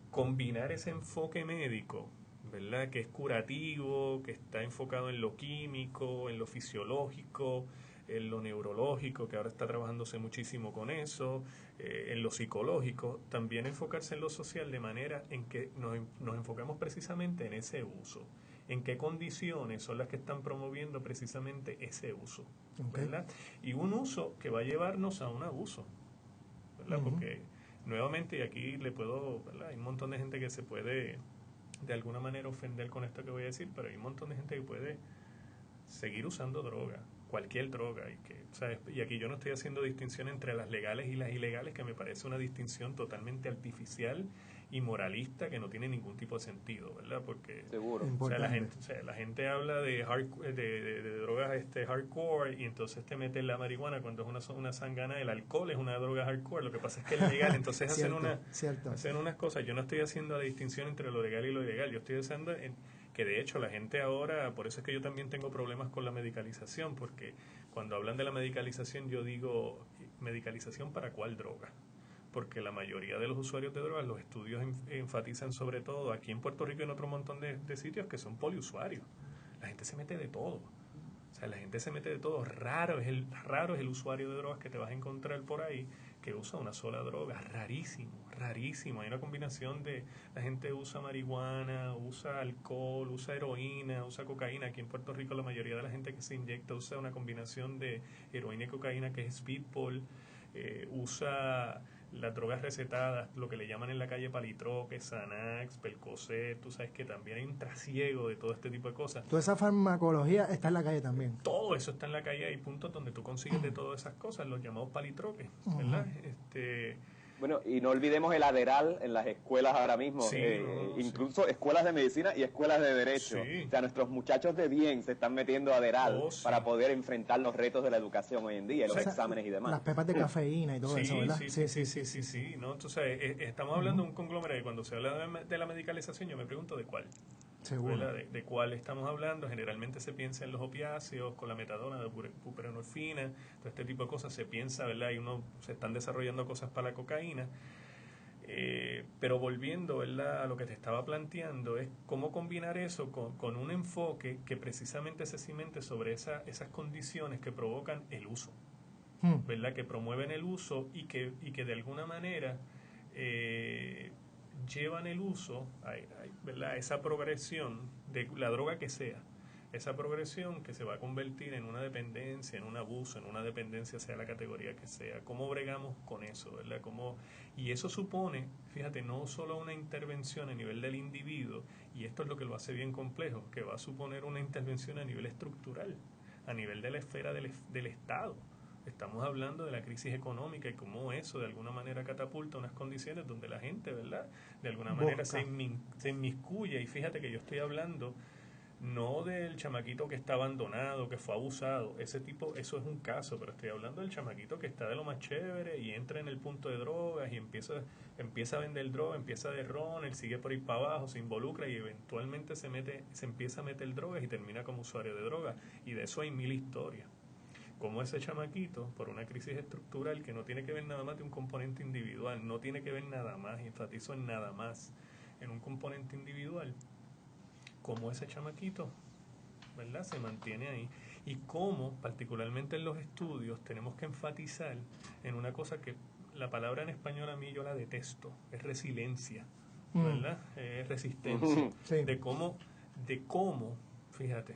combinar ese enfoque médico, ¿verdad?, que es curativo, que está enfocado en lo químico, en lo fisiológico, en lo neurológico, que ahora está trabajándose muchísimo con eso, en lo psicológico, también enfocarse en lo social de manera en que nos enfocamos precisamente en ese uso, en qué condiciones son las que están promoviendo precisamente ese uso, ¿verdad? Y un uso que va a llevarnos a un abuso, ¿verdad? Porque nuevamente, y aquí le puedo, ¿verdad? Hay un montón de gente que se puede de alguna manera ofender con esto que voy a decir, pero hay un montón de gente que puede seguir usando droga, cualquier droga, ¿sabes? Y aquí yo no estoy haciendo distinción entre las legales y las ilegales, que me parece una distinción totalmente artificial y moralista que no tiene ningún tipo de sentido, ¿verdad? Porque seguro. La gente habla de drogas hardcore, y entonces te meten la marihuana cuando es una sangana. El alcohol es una droga hardcore, lo que pasa es que es legal, entonces hacen unas cosas. Yo no estoy haciendo la distinción entre lo legal y lo ilegal, yo estoy haciendo que de hecho la gente ahora, por eso es que yo también tengo problemas con la medicalización, porque cuando hablan de la medicalización yo digo, ¿medicalización para cuál droga? Porque la mayoría de los usuarios de drogas, los estudios enfatizan sobre todo aquí en Puerto Rico y en otro montón de sitios que son poliusuarios. La gente se mete de todo. O sea, la gente se mete de todo. Raro es el usuario de drogas que te vas a encontrar por ahí que usa una sola droga. Rarísimo, rarísimo. Hay una combinación de, la gente usa marihuana, usa alcohol, usa heroína, usa cocaína. Aquí en Puerto Rico la mayoría de la gente que se inyecta usa una combinación de heroína y cocaína que es Speedball. Usa las drogas recetadas, lo que le llaman en la calle palitroque, Xanax, Percocet. Tú sabes que también hay un trasiego de todo este tipo de cosas. Toda esa farmacología está en la calle también. Todo eso está en la calle. Hay puntos donde tú consigues de todas esas cosas, los llamados palitroques, ¿verdad? Bueno, y no olvidemos el Adderall en las escuelas ahora mismo, incluso escuelas de medicina y escuelas de derecho. Sí. O sea, nuestros muchachos de bien se están metiendo Adderall para poder enfrentar los retos de la de hoy en día, los exámenes y demás. Las pepas de cafeína y todo eso, ¿verdad? Sí. ¿no? Entonces, estamos hablando de un conglomerado, y cuando se habla de la medicalización, yo me pregunto de cuál. Seguro. De cuál estamos hablando. Generalmente se piensa en los opiáceos, con la metadona, la buprenorfina, todo este tipo de cosas se piensa, ¿verdad? Y se están desarrollando cosas para la cocaína. Pero volviendo, ¿verdad?, a lo que te estaba planteando, es cómo combinar eso con un enfoque que precisamente se cimente sobre esas condiciones que provocan el uso, ¿verdad?, que promueven el uso y que de alguna manera llevan el uso, ¿verdad?, esa progresión de la droga que sea, esa progresión que se va a convertir en una dependencia, en un abuso, en una dependencia, sea la categoría que sea. ¿Cómo bregamos con eso, verdad? Y eso supone, fíjate, no solo una intervención a nivel del individuo, y esto es lo que lo hace bien complejo, que va a suponer una intervención a nivel estructural, a nivel de la esfera del Estado. Estamos hablando de la crisis económica y cómo eso de alguna manera catapulta unas condiciones donde la gente, ¿verdad?, de alguna manera se inmiscuye. Y fíjate que yo estoy hablando no del chamaquito que está abandonado, que fue abusado, eso es un caso, pero estoy hablando del chamaquito que está de lo más chévere y entra en el punto de drogas y empieza a vender droga, empieza de ron, él sigue por ahí para abajo, se involucra y eventualmente se empieza a meter drogas y termina como usuario de drogas. Y de eso hay mil historias. Como ese chamaquito, por una crisis estructural que no tiene que ver nada más de un componente individual, no tiene que ver nada más, y enfatizo en nada más, en un componente individual, cómo ese chamaquito, ¿verdad?, se mantiene ahí. Y cómo, particularmente en los estudios, tenemos que enfatizar en una cosa que la palabra en español a mí yo la detesto, es resiliencia, ¿verdad? Es resistencia. Sí. De cómo, fíjate,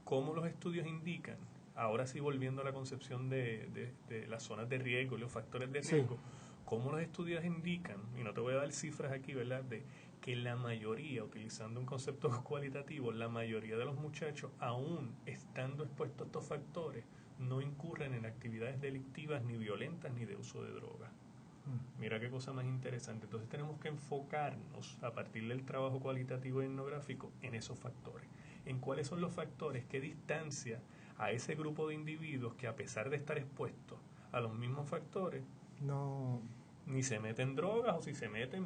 cómo los estudios indican, ahora sí volviendo a la concepción de las zonas de riesgo y los factores de riesgo, cómo los estudios indican, y no te voy a dar cifras aquí, ¿verdad?, de que la mayoría, utilizando un concepto cualitativo, la mayoría de los muchachos, aún estando expuestos a estos factores, no incurren en actividades delictivas ni violentas ni de uso de droga. Mira qué cosa más interesante. Entonces tenemos que enfocarnos a partir del trabajo cualitativo y etnográfico en esos factores. En cuáles son los factores que distancia a ese grupo de individuos que, a pesar de estar expuestos a los mismos factores, ni se meten drogas, o si se meten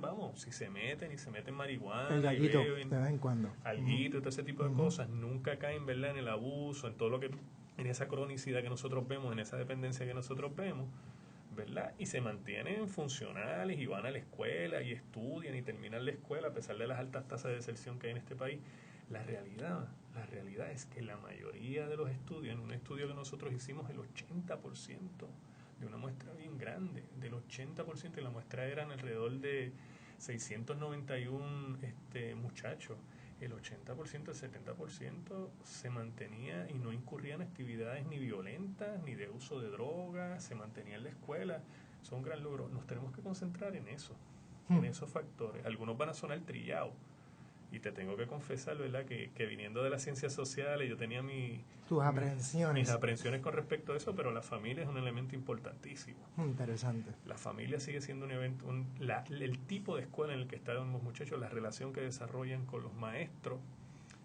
marihuana, el gallito, de vez en cuando, alguito, todo ese tipo de cosas, nunca caen, ¿verdad?, en el abuso, en todo lo que, en esa cronicidad que nosotros vemos, en esa dependencia que nosotros vemos, ¿verdad? Y se mantienen funcionales y van a la escuela y estudian y terminan la escuela a pesar de las altas tasas de deserción que hay en este país. La realidad es que la mayoría de los estudios, en un estudio que nosotros hicimos, el 80% de una muestra bien grande, del 80%, y la muestra eran alrededor de 691 muchachos, el 80%, el 70% se mantenía y no incurría en actividades ni violentas, ni de uso de drogas, se mantenía en la escuela. Son un gran logro. Nos tenemos que concentrar en eso, en esos factores. Algunos van a sonar trillados, y te tengo que confesar, ¿verdad?, que viniendo de las ciencias sociales yo tenía mis aprensiones con respecto a eso, pero la familia es un elemento importantísimo. Interesante. La familia sigue siendo un evento, el tipo de escuela en el que están los muchachos, la relación que desarrollan con los maestros,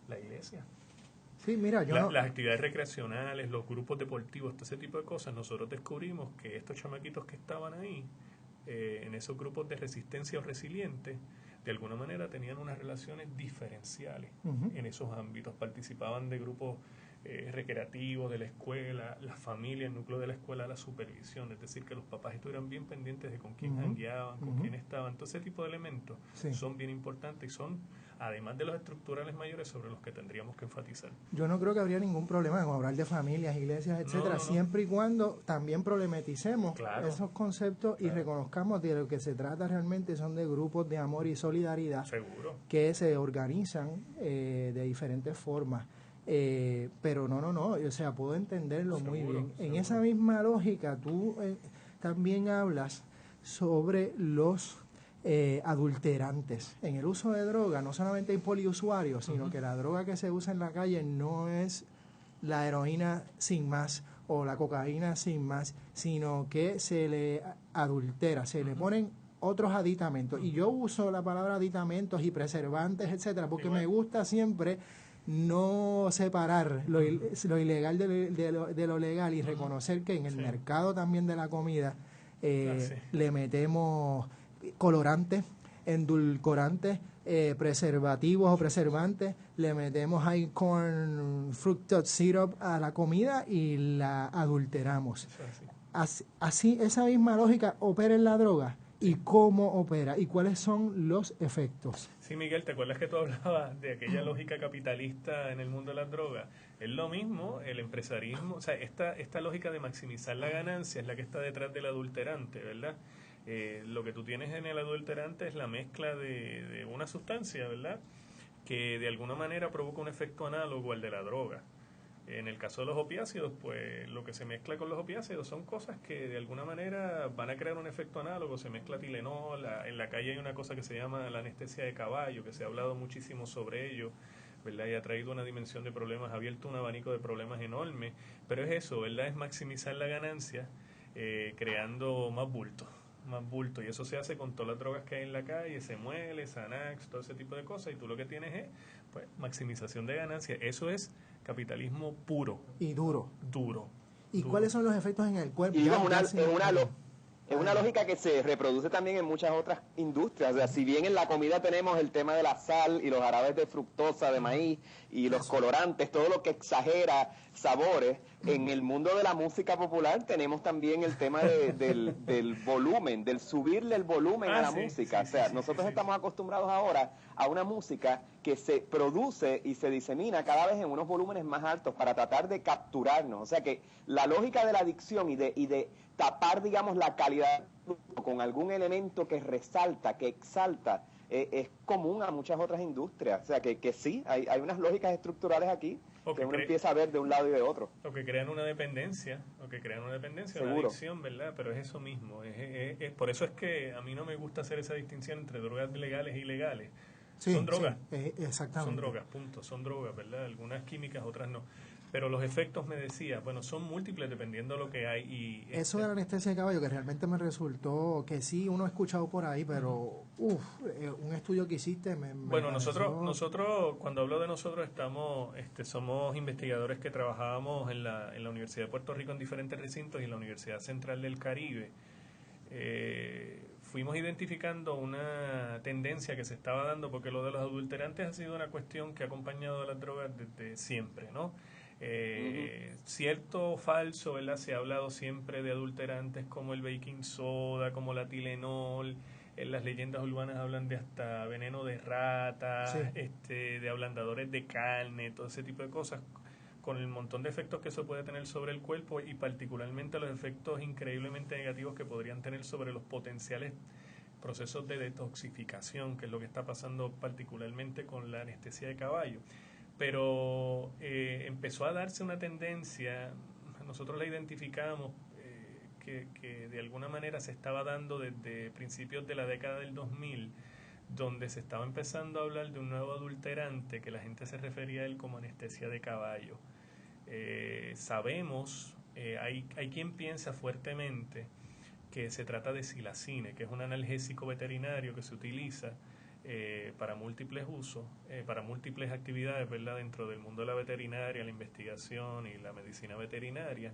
la iglesia. Sí, mira, Las actividades recreacionales, los grupos deportivos, todo ese tipo de cosas. Nosotros descubrimos que estos chamaquitos que estaban ahí, en esos grupos de resistencia o resilientes, de alguna manera tenían unas relaciones diferenciales en esos ámbitos. Participaban de grupos recreativos de la escuela, la familia, el núcleo de la escuela, la supervisión, es decir, que los papás estuvieran bien pendientes de con quién jangueaban, con quién estaban. Todo ese tipo de elementos son bien importantes y son, además de los estructurales mayores, sobre los que tendríamos que enfatizar. Yo no creo que habría ningún problema con hablar de familias, iglesias, etcétera, siempre y cuando también problematicemos esos conceptos y reconozcamos de lo que se trata realmente. Son de grupos de amor y solidaridad. Seguro. Que se organizan de diferentes formas. Pero no, o sea, puedo entenderlo muy bien. En esa misma lógica, tú también hablas sobre los adulterantes. En el uso de droga no solamente hay poliusuarios, sino que la droga que se usa en la calle no es la heroína sin más o la cocaína sin más, sino que se le adultera, se le ponen otros aditamentos. Y yo uso la palabra aditamentos y preservantes, etcétera, porque me gusta siempre no separar lo ilegal de lo legal y reconocer que en el mercado también de la comida le metemos colorantes, endulcorantes, preservativos o preservantes, le metemos high corn fructose syrup a la comida y la adulteramos. Así esa misma lógica opera en la droga. ¿Y cómo opera? ¿Y cuáles son los efectos? Sí, Miguel, ¿te acuerdas que tú hablabas de aquella lógica capitalista en el mundo de las drogas? Es lo mismo, el empresarismo, o sea, esta lógica de maximizar la ganancia es la que está detrás del adulterante, ¿verdad? Lo que tú tienes en el adulterante es la mezcla de una sustancia, ¿verdad?, que de alguna manera provoca un efecto análogo al de la droga. En el caso de los opiáceos, pues lo que se mezcla con los opiáceos son cosas que de alguna manera van a crear un efecto análogo. Se mezcla Tylenol, en la calle hay una cosa que se llama la anestesia de caballo, que se ha hablado muchísimo sobre ello, ¿verdad? Y ha traído una dimensión de problemas, ha abierto un abanico de problemas enorme, pero es eso, ¿verdad? Es maximizar la ganancia creando más bulto, y eso se hace con todas las drogas que hay en la calle, se muele, Xanax, todo ese tipo de cosas, y tú lo que tienes es pues maximización de ganancia. Eso es capitalismo puro y duro. ¿Y duro. ¿Cuáles son los efectos en el cuerpo? Y es una lógica que se reproduce también en muchas otras industrias. O sea, si bien en la comida tenemos el tema de la sal y los jarabes de fructosa, de maíz y los colorantes, todo lo que exagera sabores, en el mundo de la música popular tenemos también el tema del volumen, del subirle el volumen a la música. Nosotros estamos acostumbrados ahora a una música que se produce y se disemina cada vez en unos volúmenes más altos para tratar de capturarnos. O sea que la lógica de la adicción y de tapar, digamos, la calidad con algún elemento que resalta, que exalta, es común a muchas otras industrias. O sea que sí, hay unas lógicas estructurales aquí que uno empieza a ver de un lado y de otro. O que crean una dependencia, una adicción, ¿verdad? Pero es eso mismo. Por eso es que a mí no me gusta hacer esa distinción entre drogas legales e ilegales. Son drogas. Exactamente. Son drogas, punto. Son drogas, ¿verdad? Algunas químicas, otras no. Pero los efectos, me decía, bueno, son múltiples dependiendo de lo que hay. Y eso de la anestesia de caballo, que realmente me resultó, que sí, uno ha escuchado por ahí, pero un estudio que hiciste bueno, nosotros, cuando hablo de nosotros, somos investigadores que trabajábamos en la Universidad de Puerto Rico en diferentes recintos y en la Universidad Central del Caribe. Fuimos identificando una tendencia que se estaba dando, porque lo de los adulterantes ha sido una cuestión que ha acompañado a las drogas desde siempre, ¿no? Cierto o falso, ¿verdad? Se ha hablado siempre de adulterantes como el baking soda, como la Tylenol. En las leyendas urbanas hablan de hasta veneno de rata, Sí. de ablandadores de carne, todo ese tipo de cosas, con el montón de efectos que eso puede tener sobre el cuerpo y particularmente los efectos increíblemente negativos que podrían tener sobre los potenciales procesos de detoxificación, que es lo que está pasando particularmente con la anestesia de caballo. Pero empezó a darse una tendencia, nosotros la identificamos, que de alguna manera se estaba dando desde principios de la década del 2000, donde se estaba empezando a hablar de un nuevo adulterante que la gente se refería a él como anestesia de caballo. Sabemos, hay quien piensa fuertemente que se trata de silacine, que es un analgésico veterinario que se utiliza para múltiples usos, para múltiples actividades, ¿verdad?, dentro del mundo de la veterinaria, la investigación y la medicina veterinaria.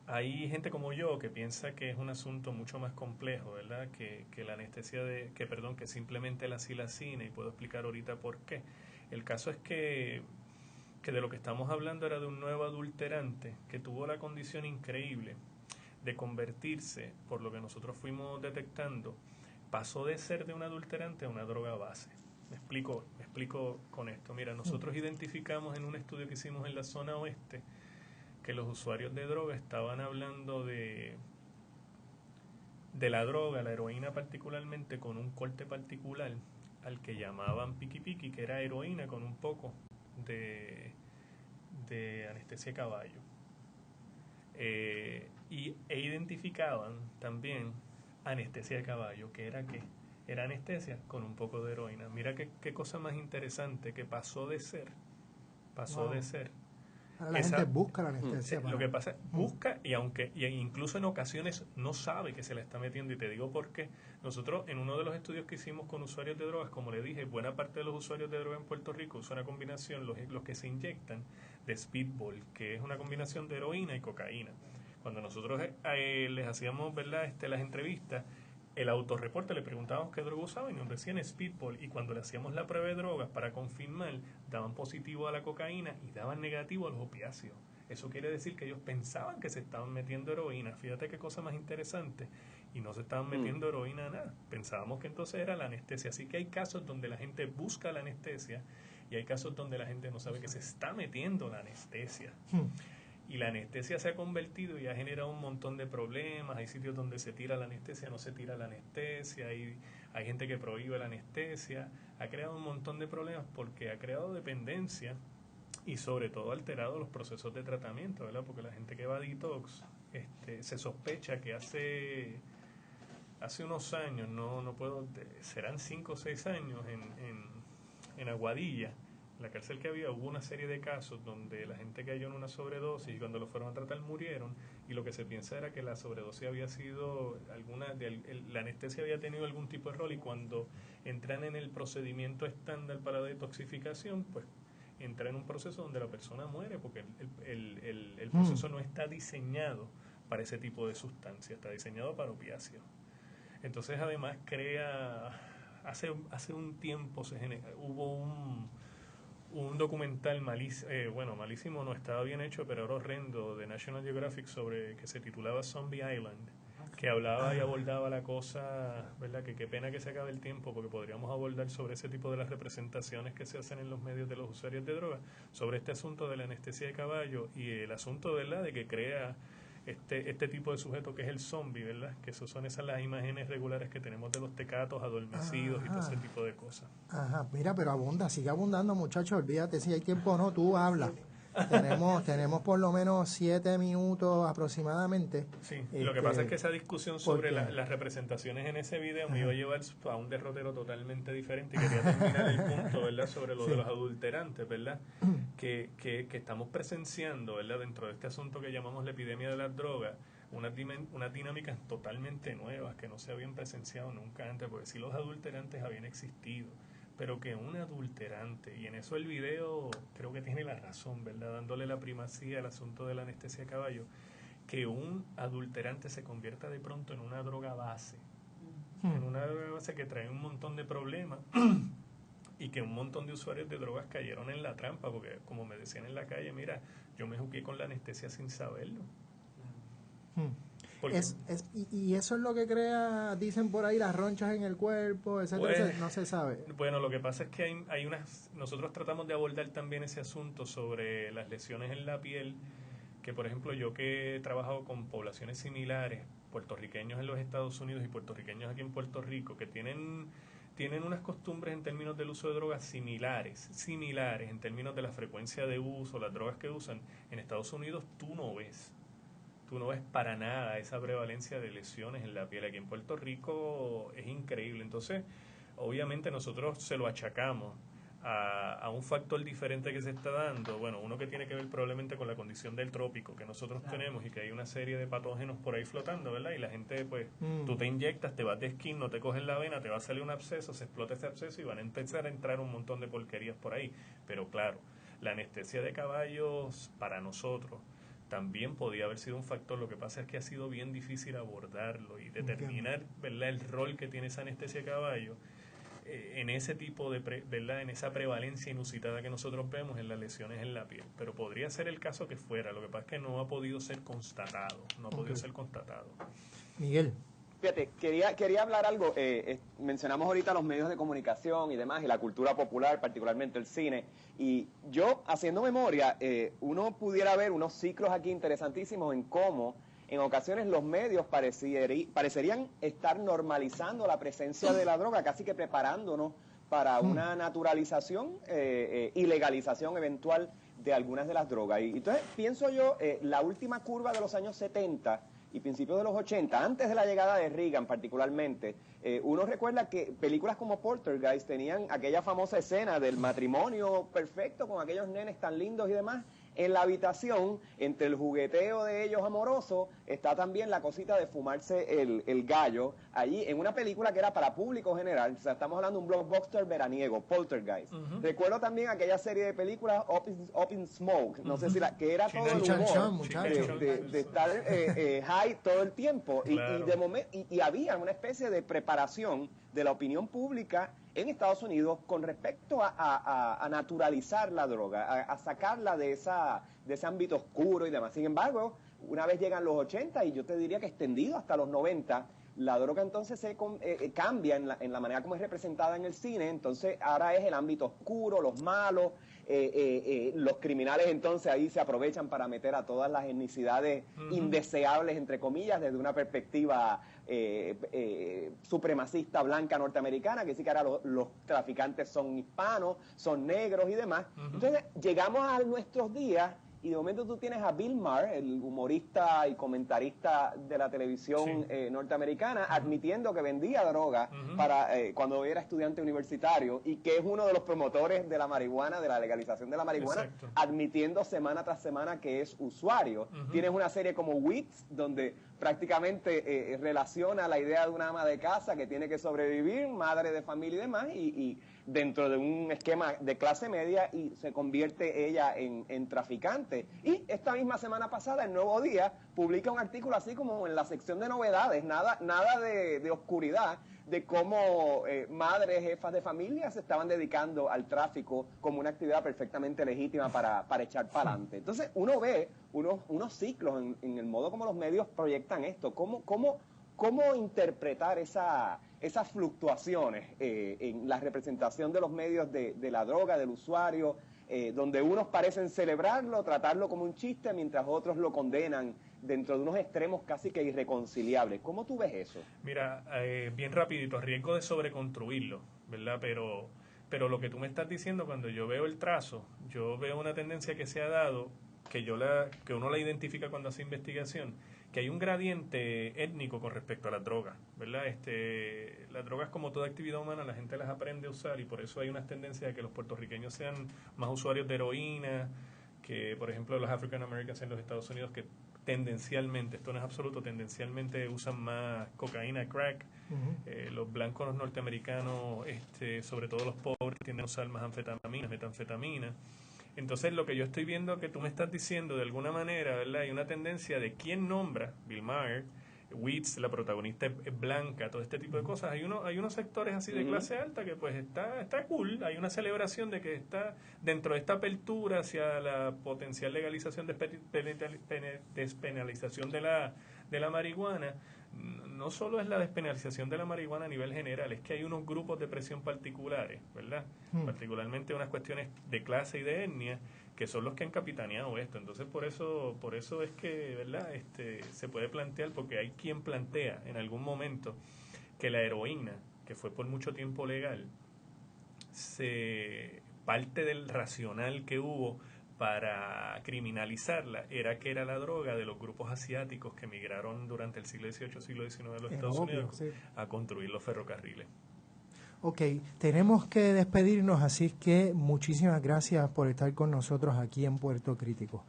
Hay gente como yo que piensa que es un asunto mucho más complejo, ¿verdad?, que la anestesia que simplemente la silacina, y puedo explicar ahorita por qué. El caso es que de lo que estamos hablando era de un nuevo adulterante que tuvo la condición increíble de convertirse, por lo que nosotros fuimos detectando, pasó de ser de un adulterante a una droga base. Me explico con esto. Mira, nosotros identificamos en un estudio que hicimos en la zona oeste que los usuarios de droga estaban hablando de la droga, la heroína particularmente, con un corte particular al que llamaban piqui piqui, que era heroína con un poco de anestesia de caballo. E identificaban también anestesia de caballo, que era ¿qué? Era anestesia con un poco de heroína. Mira qué cosa más interesante, que pasó de ser. Ahora la gente busca la anestesia. Lo que pasa es busca y incluso en ocasiones no sabe que se la está metiendo, y te digo por qué. Nosotros en uno de los estudios que hicimos con usuarios de drogas, como le dije, buena parte de los usuarios de droga en Puerto Rico usan una combinación, los que se inyectan, de speedball, que es una combinación de heroína y cocaína. Cuando nosotros les hacíamos, ¿verdad?, las entrevistas, el autorreporte le preguntábamos qué droga usaban y nos decían speedball, y cuando le hacíamos la prueba de drogas para confirmar, daban positivo a la cocaína y daban negativo a los opiáceos. Eso quiere decir que ellos pensaban que se estaban metiendo heroína. Fíjate qué cosa más interesante. Y no se estaban metiendo heroína a nada. Pensábamos que entonces era la anestesia. Así que hay casos donde la gente busca la anestesia y hay casos donde la gente no sabe que se está metiendo la anestesia. Y la anestesia se ha convertido y ha generado un montón de problemas. Hay sitios donde se tira la anestesia, no se tira la anestesia, hay gente que prohíbe la anestesia. Ha creado un montón de problemas porque ha creado dependencia y sobre todo alterado los procesos de tratamiento, ¿verdad? Porque la gente que va a detox, se sospecha que hace unos años, serán 5 o 6 años, en Aguadilla, en la cárcel que había, hubo una serie de casos donde la gente cayó en una sobredosis y cuando lo fueron a tratar murieron, y lo que se piensa era que la sobredosis había sido la anestesia había tenido algún tipo de rol, y cuando entran en el procedimiento estándar para detoxificación, pues entra en un proceso donde la persona muere porque el proceso no está diseñado para ese tipo de sustancia, está diseñado para opiáceos. Entonces además hace un tiempo hubo un documental malísimo, no estaba bien hecho, pero era horrendo, de National Geographic, que se titulaba Zombie Island, que hablaba y abordaba la cosa, ¿verdad? Que qué pena que se acabe el tiempo, porque podríamos abordar sobre ese tipo de las representaciones que se hacen en los medios de los usuarios de droga, sobre este asunto de la anestesia de caballo y el asunto, ¿verdad?, de que crea este tipo de sujeto que es el zombie, ¿verdad? Que esas son las imágenes regulares que tenemos de los tecatos adormecidos y todo ese tipo de cosas. Ajá, mira, pero sigue abundando, muchachos, olvídate, si hay tiempo o no, tú hablas. Tenemos por lo menos 7 minutos aproximadamente. Sí, lo que pasa es que esa discusión sobre las representaciones en ese video me iba a llevar a un derrotero totalmente diferente, y quería terminar el punto, ¿verdad?, sobre lo de los adulterantes, ¿verdad?, que estamos presenciando, ¿verdad?, dentro de este asunto que llamamos la epidemia de las drogas, unas dinámicas totalmente nuevas que no se habían presenciado nunca antes, porque sí, los adulterantes habían existido, pero que un adulterante, y en eso el video creo que tiene la razón, ¿verdad?, dándole la primacía al asunto de la anestesia de caballo, que un adulterante se convierta de pronto en una droga base, en una droga base que trae un montón de problemas, y que un montón de usuarios de drogas cayeron en la trampa, porque como me decían en la calle, mira, yo me jugué con la anestesia sin saberlo. Porque, y eso es lo que crea, dicen por ahí, las ronchas en el cuerpo, etcétera, no se sabe. Bueno, lo que pasa es que hay nosotros tratamos de abordar también ese asunto sobre las lesiones en la piel, que por ejemplo yo que he trabajado con poblaciones similares, puertorriqueños en los Estados Unidos y puertorriqueños aquí en Puerto Rico, que tienen unas costumbres en términos del uso de drogas similares en términos de la frecuencia de uso, las drogas que usan. En Estados Unidos tú no ves para nada esa prevalencia de lesiones en la piel. Aquí en Puerto Rico es increíble. Entonces, obviamente nosotros se lo achacamos a un factor diferente que se está dando. Bueno, uno que tiene que ver probablemente con la condición del trópico que nosotros tenemos, y que hay una serie de patógenos por ahí flotando, ¿verdad? Y la gente, pues, tú te inyectas, te vas de skin, no te coges la vena, te va a salir un absceso, se explota ese absceso y van a empezar a entrar un montón de porquerías por ahí. Pero claro, la anestesia de caballos para nosotros también podía haber sido un factor. Lo que pasa es que ha sido bien difícil abordarlo y determinar, ¿verdad?, el rol que tiene esa anestesia de caballo en ese tipo de, ¿verdad?, en esa prevalencia inusitada que nosotros vemos en las lesiones en la piel. Pero podría ser el caso que fuera. Lo que pasa es que no ha podido ser constatado. Miguel. Fíjate, quería hablar algo. Mencionamos ahorita los medios de comunicación y demás, y la cultura popular, particularmente el cine. Y yo, haciendo memoria, uno pudiera ver unos ciclos aquí interesantísimos en cómo, en ocasiones, los medios parecerían estar normalizando la presencia de la droga, casi que preparándonos para una naturalización y legalización eventual de algunas de las drogas. Y entonces, pienso yo, la última curva de los años 70 y principios de los 80, antes de la llegada de Reagan particularmente, uno recuerda que películas como Poltergeist tenían aquella famosa escena del matrimonio perfecto con aquellos nenes tan lindos y demás. En la habitación, entre el jugueteo de ellos amorosos, está también la cosita de fumarse el gallo, allí en una película que era para público general. O sea, estamos hablando de un blockbuster veraniego, Poltergeist. Recuerdo también aquella serie de películas Up in Smoke, no sé si que era todo el humor de estar high todo el tiempo. Claro. Y había una especie de preparación de la opinión pública en Estados Unidos con respecto a naturalizar la droga, a sacarla de ese ámbito oscuro y demás. Sin embargo, una vez llegan los 80, y yo te diría que extendido hasta los 90, la droga entonces se cambia en la manera como es representada en el cine. Entonces ahora es el ámbito oscuro, los malos, los criminales entonces ahí se aprovechan para meter a todas las etnicidades indeseables, entre comillas, desde una perspectiva supremacista blanca norteamericana, que sí que ahora los traficantes son hispanos, son negros y demás. Entonces llegamos a nuestros días, y de momento tú tienes a Bill Maher, el humorista y comentarista de la televisión norteamericana, admitiendo que vendía droga para cuando era estudiante universitario, y que es uno de los promotores de la marihuana, de la legalización de la marihuana. Exacto. Admitiendo semana tras semana que es usuario. Tienes una serie como Weeds, donde prácticamente relaciona la idea de una ama de casa que tiene que sobrevivir, madre de familia y demás, y dentro de un esquema de clase media, y se convierte ella en traficante. Y esta misma semana pasada, el Nuevo Día publica un artículo así como en la sección de novedades, nada de oscuridad, de cómo madres, jefas de familia se estaban dedicando al tráfico como una actividad perfectamente legítima para echar para adelante. Entonces uno ve unos ciclos en el modo como los medios proyectan esto, cómo interpretar esas fluctuaciones en la representación de los medios de la droga, del usuario, donde unos parecen celebrarlo, tratarlo como un chiste, mientras otros lo condenan dentro de unos extremos casi que irreconciliables. ¿Cómo tú ves eso? Mira, bien rapidito, a riesgo de sobreconstruirlo, ¿verdad? Pero lo que tú me estás diciendo, cuando yo veo el trazo, yo veo una tendencia que se ha dado, que uno la identifica cuando hace investigación, que hay un gradiente étnico con respecto a las drogas, ¿verdad? Las drogas, como toda actividad humana, la gente las aprende a usar, y por eso hay unas tendencias a que los puertorriqueños sean más usuarios de heroína, que por ejemplo los African Americans en los Estados Unidos, que tendencialmente, esto no es absoluto, tendencialmente usan más cocaína, crack. Los blancos norteamericanos, sobre todo los pobres, tienden a usar más anfetaminas, metanfetamina. Entonces, lo que yo estoy viendo que tú me estás diciendo, de alguna manera, ¿verdad? Hay una tendencia de quién nombra, Bill Maher, Wits, la protagonista es blanca, todo este tipo de cosas. Hay unos sectores así de clase alta que pues está cool, hay una celebración de que está dentro de esta apertura hacia la potencial legalización, despenalización de la marihuana. No solo es la despenalización de la marihuana a nivel general, es que hay unos grupos de presión particulares, ¿verdad? Particularmente unas cuestiones de clase y de etnia, que son los que han capitaneado esto. Entonces, por eso es que, ¿verdad? Se puede plantear, porque hay quien plantea en algún momento que la heroína, que fue por mucho tiempo legal, parte del racional que hubo para criminalizarla era que era la droga de los grupos asiáticos que migraron durante el siglo XVIII, siglo XIX de los Estados Unidos a construir los ferrocarriles. Ok, tenemos que despedirnos, así que muchísimas gracias por estar con nosotros aquí en Puerto Crítico.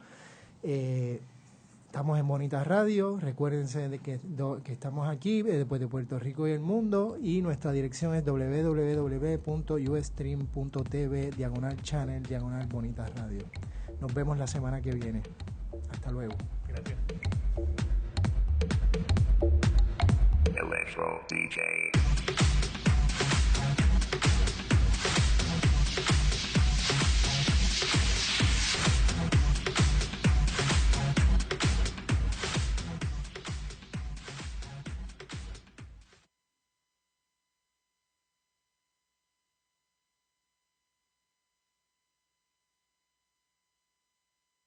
Estamos en Bonita Radio, recuérdense de que estamos aquí después de Puerto Rico y el mundo, y nuestra dirección es www.ustream.tv/channel Bonita Radio. Nos vemos la semana que viene. Hasta luego. Gracias. Electro DJ.